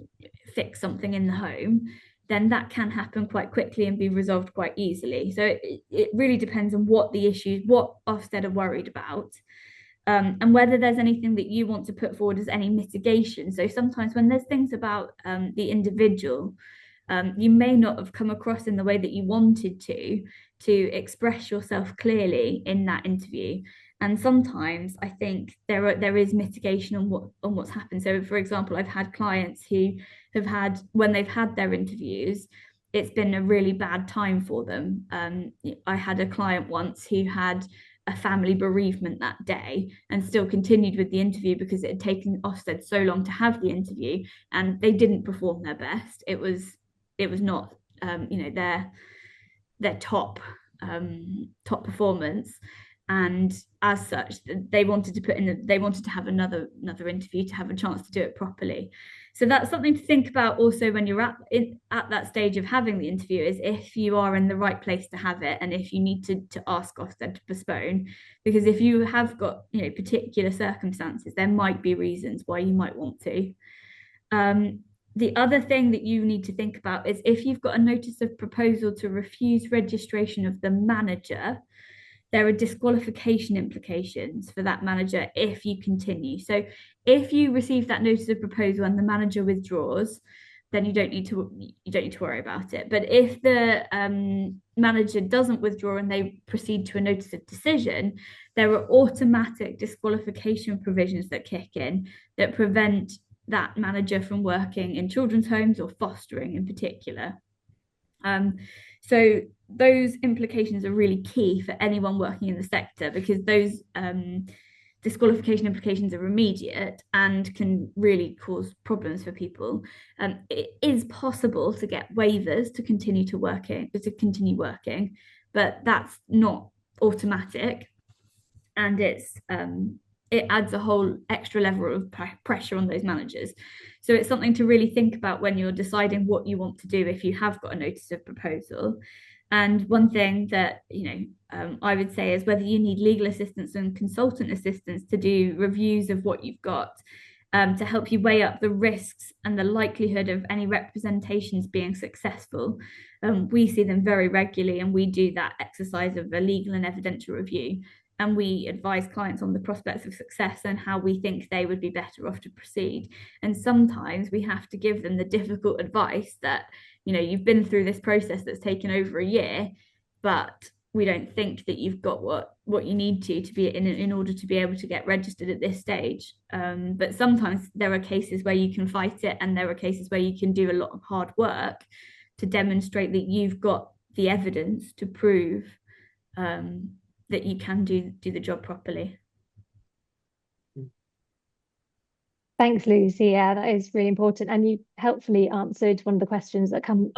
[SPEAKER 4] fix something in the home, then that can happen quite quickly and be resolved quite easily. So it really depends on what the issues, what Ofsted are worried about, and whether there's anything that you want to put forward as any mitigation. So sometimes when there's things about the individual, you may not have come across in the way that you wanted to express yourself clearly in that interview. And sometimes I think there is mitigation on what's happened. So for example, I've had clients who have had, when they've had their interviews, it's been a really bad time for them. I had a client once who had a family bereavement that day and still continued with the interview because it had taken Ofsted so long to have the interview, and they didn't perform their best. It was not their top performance, and as such they wanted to have another interview to have a chance to do it properly. So that's something to think about also when you're at that stage of having the interview, is if you are in the right place to have it, and if you need to ask Ofsted to postpone. Because if you have got particular circumstances, there might be reasons why you might want to. The other thing that you need to think about is if you've got a notice of proposal to refuse registration of the manager, there are disqualification implications for that manager if you continue. So if you receive that notice of proposal and the manager withdraws, then you don't need to worry about it. But if the manager doesn't withdraw and they proceed to a notice of decision, there are automatic disqualification provisions that kick in that prevent that manager from working in children's homes or fostering in particular. So those implications are really key for anyone working in the sector, because those disqualification implications are immediate and can really cause problems for people. It is possible to get waivers to continue working, but that's not automatic, and it adds a whole extra level of pressure on those managers. So it's something to really think about when you're deciding what you want to do if you have got a notice of proposal. And one thing that I would say is whether you need legal assistance and consultant assistance to do reviews of what you've got. to help you weigh up the risks and the likelihood of any representations being successful. We see them very regularly, and we do that exercise of a legal and evidential review. And we advise clients on the prospects of success and how we think they would be better off to proceed. And sometimes we have to give them the difficult advice that, you've been through this process that's taken over a year, but we don't think that you've got what you need to be in order to be able to get registered at this stage. But sometimes there are cases where you can fight it, and there are cases where you can do a lot of hard work to demonstrate that you've got the evidence to prove that you can do the job properly.
[SPEAKER 1] Thanks, Lucy. Yeah, that is really important. And you helpfully answered one of the questions that's come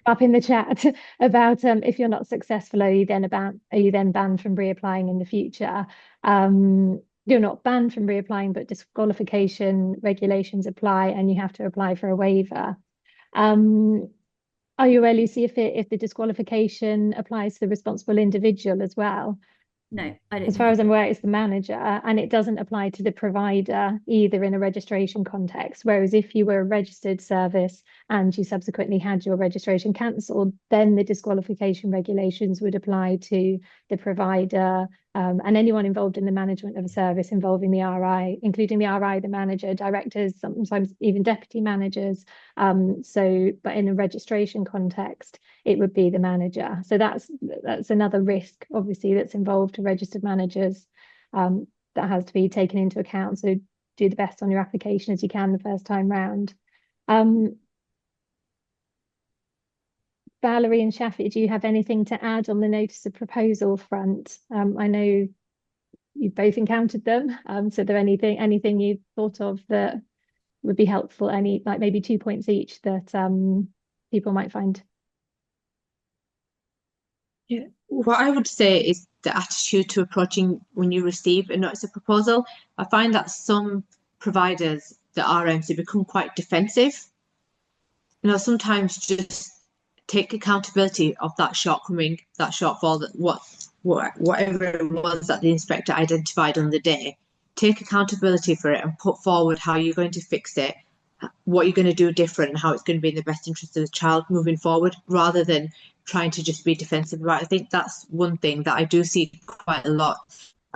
[SPEAKER 1] up in the chat about if you're not successful, are you then banned from reapplying in the future? You're not banned from reapplying, but disqualification regulations apply, and you have to apply for a waiver. Are you aware, Lucy, if the disqualification applies to the responsible individual as well?
[SPEAKER 4] No, I don't.
[SPEAKER 1] As far as I'm aware, it's the manager, and it doesn't apply to the provider either in a registration context. Whereas if you were a registered service and you subsequently had your registration cancelled, then the disqualification regulations would apply to the provider and anyone involved in the management of a service involving the RI, including the RI, the manager, directors, sometimes even deputy managers. But in a registration context, it would be the manager. So that's another risk, obviously, that's involved to registered managers that has to be taken into account. So do the best on your application as you can the first time round. Valerie and Shafi, do you have anything to add on the notice of proposal front? I know you've both encountered them. So are there anything you thought of that would be helpful? Any, like maybe 2 points each that people might find?
[SPEAKER 2] Yeah, what I would say is the attitude to approaching when you receive a notice of proposal. I find that some providers, the RMs, they become quite defensive. Sometimes just take accountability of that shortcoming, that shortfall, that whatever it was that the inspector identified on the day. Take accountability for it and put forward how you're going to fix it, what you're going to do different, and how it's going to be in the best interest of the child moving forward, rather than trying to just be defensive about it. I think that's one thing that I do see quite a lot.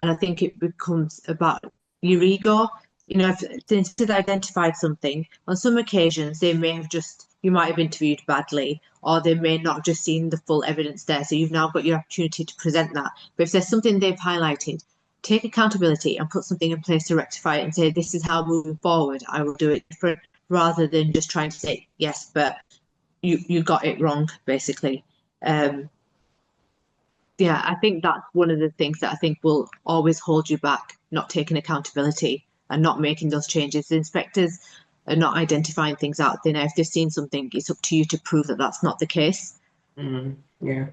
[SPEAKER 2] And I think it becomes about your ego. If the instead identified something, on some occasions they may have you might have interviewed badly, or they may not just seen the full evidence there. So you've now got your opportunity to present that. But if there's something they've highlighted, take accountability and put something in place to rectify it and say, this is how moving forward I will do it different, rather than just trying to say, yes, but you got it wrong, basically. I think that's one of the things that I think will always hold you back, not taking accountability and not making those changes. The inspectors are not identifying things out there. If they've seen something, it's up to you to prove that that's not the case.
[SPEAKER 3] Yeah.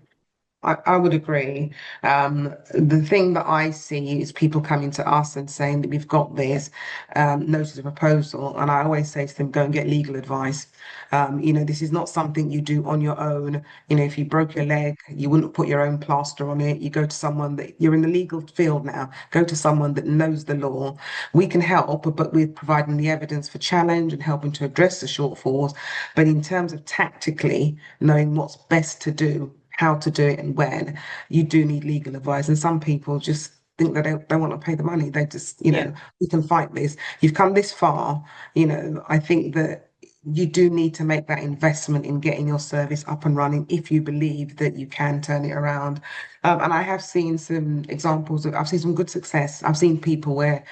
[SPEAKER 3] I would agree. The thing that I see is people coming to us and saying that we've got this notice of proposal, and I always say to them, go and get legal advice. This is not something you do on your own. If you broke your leg, you wouldn't put your own plaster on it. You go to someone that you're in the legal field now. Go to someone that knows the law. We can help, but we're providing the evidence for challenge and helping to address the shortfalls. But in terms of tactically knowing what's best to do, how to do it and when, you do need legal advice. And some people just think they don't want to pay the money. They just, we can fight this. You've come this far, I think that you do need to make that investment in getting your service up and running if you believe that you can turn it around. And I have seen some examples I've seen some good success. I've seen people where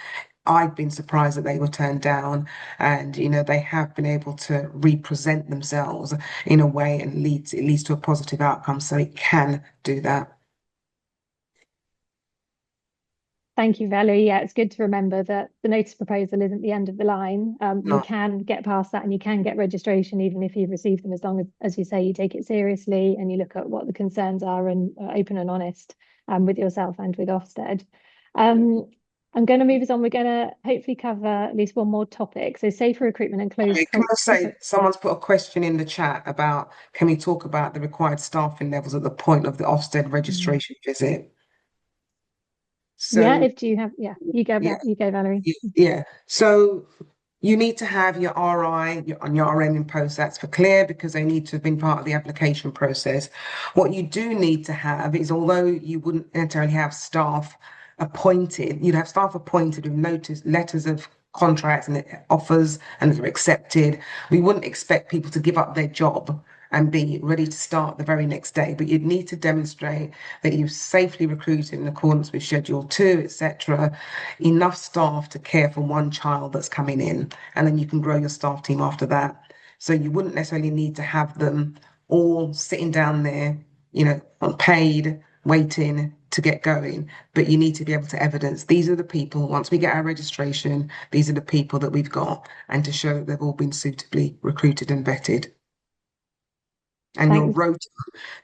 [SPEAKER 3] I've been surprised that they were turned down, and they have been able to represent themselves in a way and it leads to a positive outcome. So it can do that.
[SPEAKER 1] Thank you, Valerie. Yeah, it's good to remember that the notice proposal isn't the end of the line. You can get past that and you can get registration even if you've received them, as long as you say, you take it seriously and you look at what the concerns are and are open and honest with yourself and with Ofsted. I'm going to move us on. We're going to hopefully cover at least one more topic. So safer recruitment and close.
[SPEAKER 3] Can I say, someone's put a question in the chat about, can we talk about the required staffing levels at the point of the Ofsted registration visit? So
[SPEAKER 1] you go, Valerie.
[SPEAKER 3] Yeah. So You need to have your RI and your RM in post. That's for clear because they need to have been part of the application process. What you do need to have is, although you wouldn't necessarily have staff appointed, you'd have staff appointed with letters of contracts and offers and they're accepted. We wouldn't expect people to give up their job and be ready to start the very next day, but you'd need to demonstrate that you've safely recruited in accordance with Schedule 2, etc., enough staff to care for one child that's coming in, and then you can grow your staff team after that. So you wouldn't necessarily need to have them all sitting down there, unpaid, waiting to get going, but you need to be able to evidence these are the people, once we get our registration, these are the people that we've got, and to show that they've all been suitably recruited and vetted. And your
[SPEAKER 1] Thanks.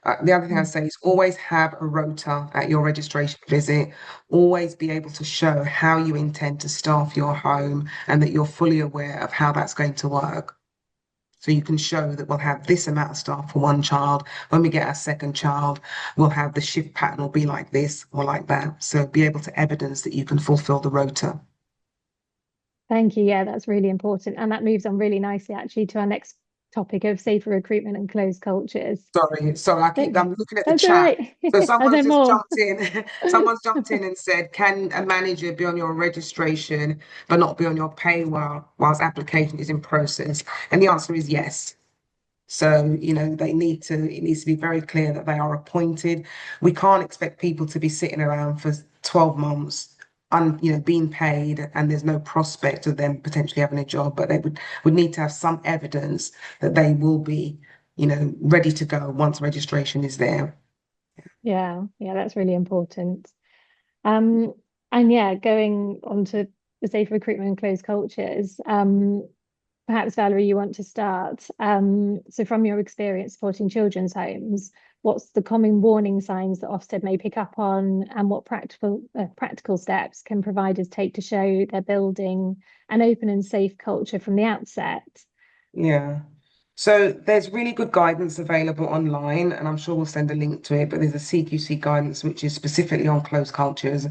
[SPEAKER 3] rota, the other thing I'd say is always have a rota at your registration visit. Always be able to show how you intend to staff your home and that you're fully aware of how that's going to work. So you can show that we'll have this amount of staff for one child. When we get our second child, we'll have the shift pattern will be like this or like that. So be able to evidence that you can fulfill the rota.
[SPEAKER 1] Thank you. Yeah, that's really important. And that moves on really nicely actually to our next topic of safer recruitment and closed cultures.
[SPEAKER 3] Sorry, I'm looking at the
[SPEAKER 1] That's all
[SPEAKER 3] chat.
[SPEAKER 1] right.
[SPEAKER 3] So
[SPEAKER 1] Are
[SPEAKER 3] someone's
[SPEAKER 1] there
[SPEAKER 3] just
[SPEAKER 1] more?
[SPEAKER 3] jumped in. Someone's jumped in and said, can a manager be on your registration but not be on your payroll whilst application is in process? And the answer is yes. So, it needs to be very clear that they are appointed. We can't expect people to be sitting around for 12 months being paid and there's no prospect of them potentially having a job, but they would need to have some evidence that they will be, ready to go once registration is there.
[SPEAKER 1] Yeah, that's really important. And yeah, going on to the safer recruitment and closed cultures, perhaps Valerie, you want to start. So from your experience supporting children's homes, what's the common warning signs that Ofsted may pick up on, and what practical steps can providers take to show they're building an open and safe culture from the outset?
[SPEAKER 3] Yeah. So there's really good guidance available online, and I'm sure we'll send a link to it, but there's a CQC guidance which is specifically on closed cultures,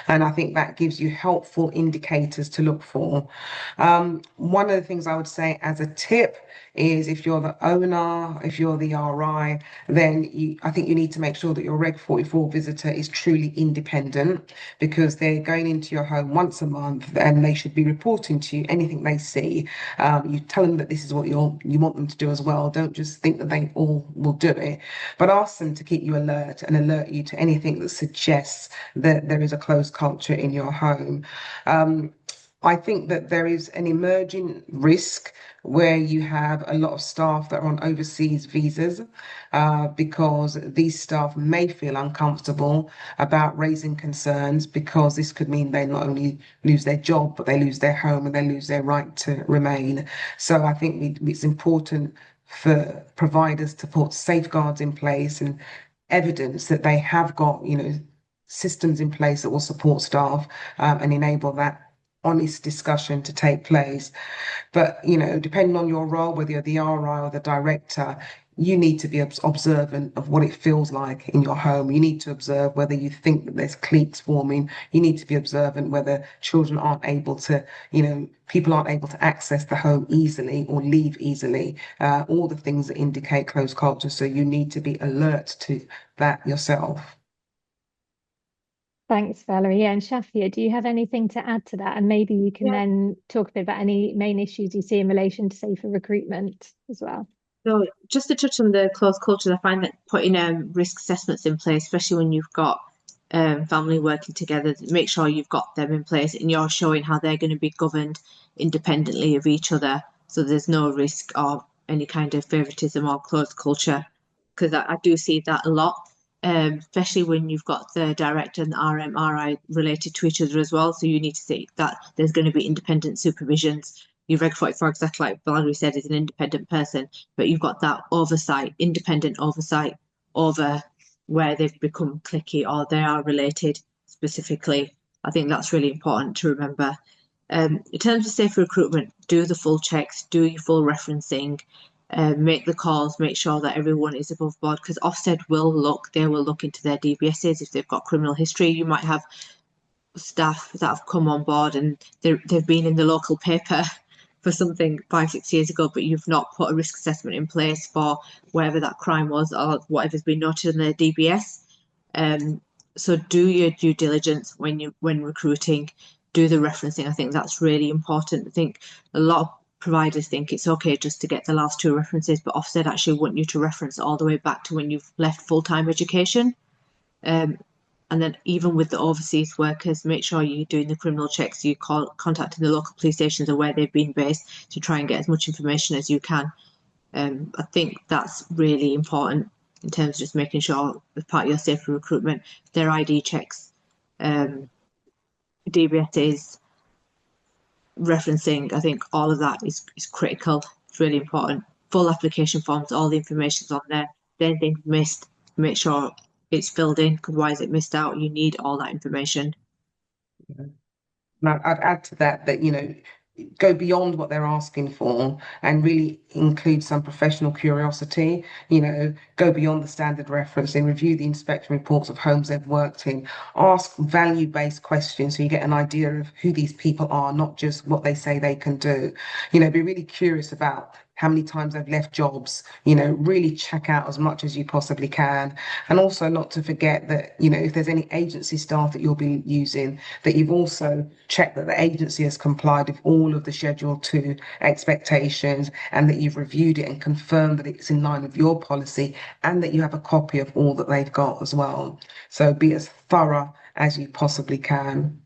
[SPEAKER 3] and I think that gives you helpful indicators to look for. One of the things I would say as a tip is if you're the owner, if you're the RI, then I think you need to make sure that your Reg 44 visitor is truly independent, because they're going into your home once a month and they should be reporting to you anything they see. You tell them that this is what you want them to do as well. Don't just think that they all will do it, but ask them to keep you alert and alert you to anything that suggests that there is a closed culture in your home. I think that there is an emerging risk where you have a lot of staff that are on overseas visas, because these staff may feel uncomfortable about raising concerns, because this could mean they not only lose their job, but they lose their home and they lose their right to remain. So I think it's important for providers to put safeguards in place and evidence that they have got, systems in place that will support staff, and enable that honest discussion to take place. But, depending on your role, whether you're the RI or the director, you need to be observant of what it feels like in your home. You need to observe whether you think that there's cliques forming. You need to be observant whether children aren't able to, people aren't able to access the home easily or leave easily, all the things that indicate closed culture. So you need to be alert to that yourself.
[SPEAKER 1] Thanks, Valerie. Yeah, and Shafia, do you have anything to add to that? And maybe you can then talk a bit about any main issues you see in relation to safer recruitment as well.
[SPEAKER 2] So just to touch on the closed cultures, I find that putting risk assessments in place, especially when you've got family working together, make sure you've got them in place and you're showing how they're going to be governed independently of each other, so there's no risk of any kind of favoritism or closed culture, because I do see that a lot, especially when you've got the director and the RM, RI related to each other as well. So you need to see that there's going to be independent supervisions. Your Reg 44, exactly like Valerie said, is an independent person, but you've got that oversight, independent oversight over where they've become cliquey or they are related specifically. I think that's really important to remember. In terms of safe recruitment, do the full checks, do your full referencing, make the calls, make sure that everyone is above board, because Ofsted will look into their DBSs if they've got criminal history. You might have staff that have come on board and they've been in the local paper for something 5-6 years ago, but you've not put a risk assessment in place for wherever that crime was or whatever's been noted in the DBS. So do your due diligence when recruiting, do the referencing. I think that's really important. I think a lot of providers think it's okay just to get the last 2 references, but Ofsted actually want you to reference all the way back to when you've left full-time education. And then even with the overseas workers, make sure you're doing the criminal checks, contacting the local police stations or where they've been based to try and get as much information as you can. I think that's really important in terms of just making sure as part of your safe recruitment, their ID checks, DBSs, referencing. I think all of that is critical. It's really important. Full application forms, all the information's on there. If anything's missed, make sure it's filled in, because why is it missed out? You need all that information.
[SPEAKER 3] Now, I'd add to that, you know, go beyond what they're asking for and really include some professional curiosity, you know, go beyond the standard referencing, review the inspection reports of homes they've worked in, ask value-based questions so you get an idea of who these people are, not just what they say they can do. You know, be really curious about how many times they've left jobs, you know, really check out as much as you possibly can. And also not to forget that, you know, if there's any agency staff that you'll be using, that you've also checked that the agency has complied with all of the Schedule 2 expectations and that you've reviewed it and confirmed that it's in line with your policy and that you have a copy of all that they've got as well. So be as thorough as you possibly can.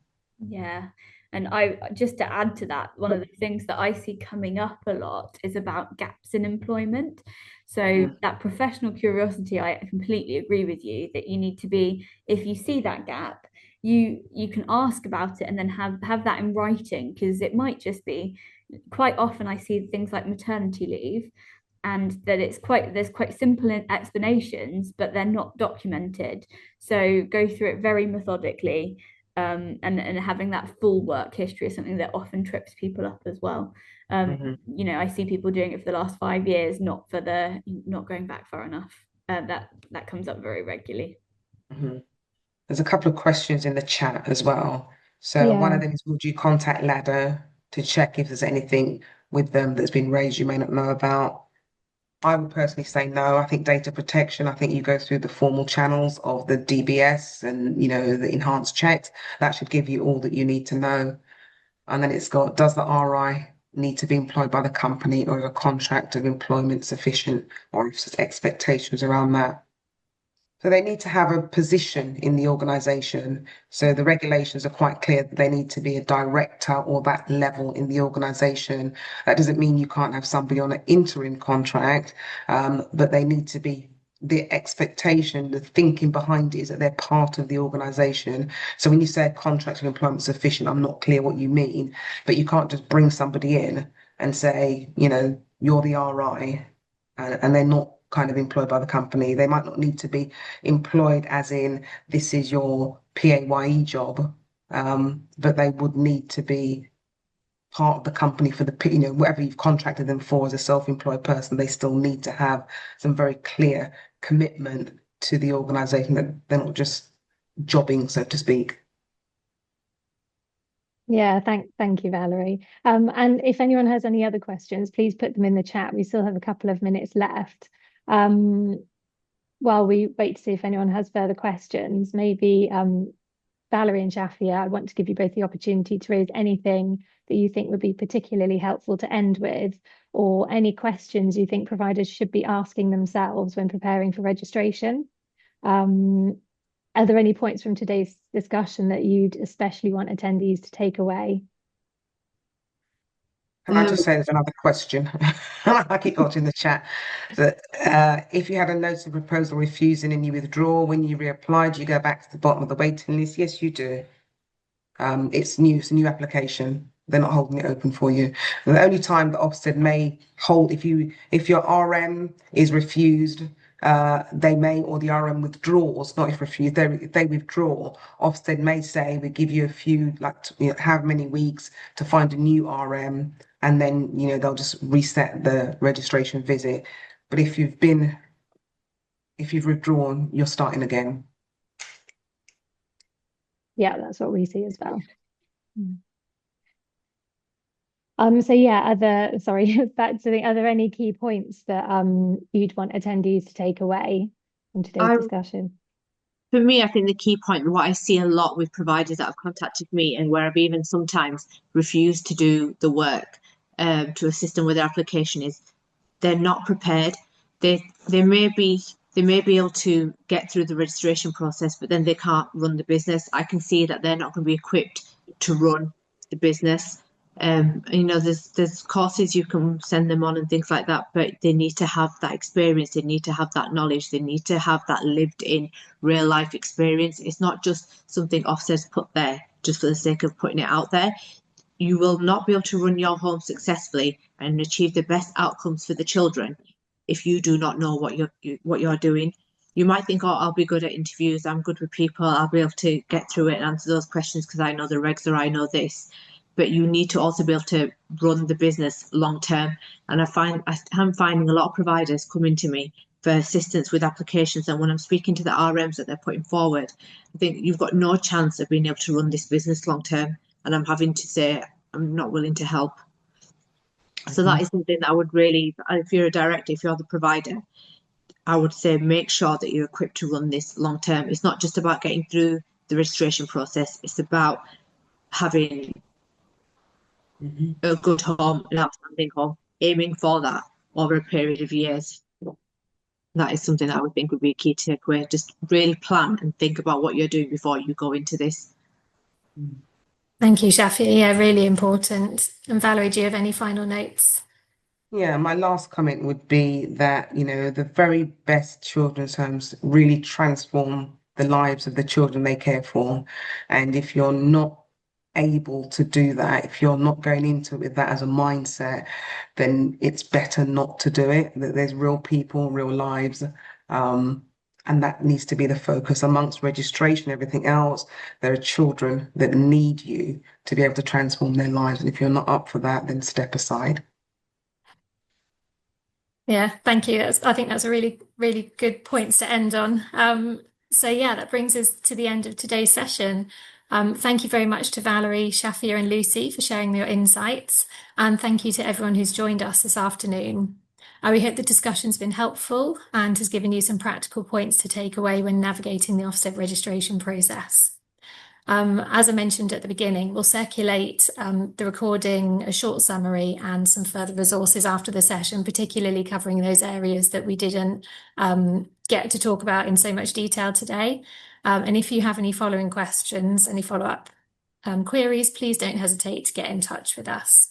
[SPEAKER 4] Yeah. And I just to add to that, one of the things that I see coming up a lot is about gaps in employment. So that professional curiosity, I completely agree with you that you need to be, if you see that gap, you can ask about it and then have that in writing, because it might just be, quite often I see things like maternity leave, and that there's quite simple explanations, but they're not documented. So go through it very methodically, and having that full work history is something that often trips people up as well. You know, I see people doing it for the last 5 years, not going back far enough. That comes up very regularly.
[SPEAKER 3] There's a couple of questions in the chat as well. So one
[SPEAKER 1] Yeah.
[SPEAKER 3] of them is, would you contact Ladder to check if there's anything with them that's been raised you may not know about? I would personally say no. I think data protection, I think you go through the formal channels of the DBS and, you know, the enhanced checks. That should give you all that you need to know. And then it's got, does the RI need to be employed by the company, or is a contract of employment sufficient, or if there's expectations around that? So they need to have a position in the organisation. So the regulations are quite clear that they need to be a director or that level in the organisation. That doesn't mean you can't have somebody on an interim contract, but they need to be, the expectation, the thinking behind it is that they're part of the organisation. So when you say a contract of employment sufficient, I'm not clear what you mean, but you can't just bring somebody in and say, you know, you're the RI, and they're not kind of employed by the company. They might not need to be employed as in this is your PAYE job, but they would need to be part of the company for the, you know, whatever you've contracted them for as a self-employed person. They still need to have some very clear commitment to the organisation, that they're not just jobbing, so to speak.
[SPEAKER 1] Yeah, thank you, Valerie. And if anyone has any other questions, please put them in the chat. We still have a couple of minutes left. While we wait to see if anyone has further questions, maybe Valerie and Shafia, I want to give you both the opportunity to raise anything that you think would be particularly helpful to end with, or any questions you think providers should be asking themselves when preparing for registration. Are there any points from today's discussion that you'd especially want attendees to take away?
[SPEAKER 3] Can I just say there's another question? I keep watching the chat. That if you had a notice of proposal refusing and you withdraw, when you reapply, do you go back to the bottom of the waiting list? Yes, you do. It's new, it's a new application. They're not holding it open for you. And the only time that Ofsted may hold, if your RM is refused, they may, or the RM withdraws, not if refused, if they withdraw, Ofsted may say we give you a few, like, you know, how many weeks to find a new RM, and then, you know, they'll just reset the registration visit. But if you've withdrawn, you're starting again.
[SPEAKER 1] Yeah, that's what we see as well. So yeah, sorry, back to are there any key points that you'd want attendees to take away from today's
[SPEAKER 2] I,
[SPEAKER 1] discussion?
[SPEAKER 2] for me, I think the key point, what I see a lot with providers that have contacted me and where I've even sometimes refused to do the work to assist them with their application is they're not prepared. They may be able to get through the registration process, but then they can't run the business. I can see that they're not going to be equipped to run the business. There's courses you can send them on and things like that, but they need to have that experience. They need to have that knowledge. They need to have that lived in real life experience. It's not just something Ofsted's put there just for the sake of putting it out there. You will not be able to run your home successfully and achieve the best outcomes for the children if you do not know what you're doing. You might think, oh, I'll be good at interviews. I'm good with people. I'll be able to get through it and answer those questions because I know the regs or I know this. But you need to also be able to run the business long term. And I'm finding a lot of providers coming to me for assistance with applications. And when I'm speaking to the RMs that they're putting forward, I think you've got no chance of being able to run this business long term. And I'm having to say, I'm not willing to help. So that is something that I would really, if you're a director, if you're the provider, I would say make sure that you're equipped to run this long term. It's not just about getting through the registration process. It's about having a good home, an outstanding home, aiming for that over a period of years. That is something that I would think would be a key takeaway. Just really plan and think about what you're doing before you go into this.
[SPEAKER 1] Thank you, Shafia. Yeah, really important. And Valerie, do you have any final notes?
[SPEAKER 3] Yeah, my last comment would be that, the very best children's homes really transform the lives of the children they care for. And if you're not able to do that, if you're not going into it with that as a mindset, then it's better not to do it. That there's real people, real lives. And that needs to be the focus amongst registration, everything else. There are children that need you to be able to transform their lives. And if you're not up for that, then step aside.
[SPEAKER 1] Yeah, thank you. I think that's a really, really good points to end on. So yeah, that brings us to the end of today's session. Thank you very much to Valerie, Shafia and Lucy for sharing your insights. And thank you to everyone who's joined us this afternoon. We hope the discussion's been helpful and has given you some practical points to take away when navigating the Ofsted registration process. As I mentioned at the beginning, we'll circulate the recording, a short summary and some further resources after the session, particularly covering those areas that we didn't get to talk about in so much detail today. And if you have any following questions, any follow-up queries, please don't hesitate to get in touch with us.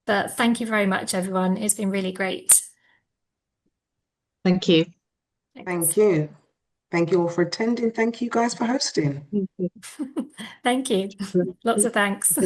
[SPEAKER 1] But thank you very much, everyone. It's been really great.
[SPEAKER 2] Thank you.
[SPEAKER 3] Thank you. Thank you all for attending. Thank you guys for hosting.
[SPEAKER 1] Thank you. Lots of thanks.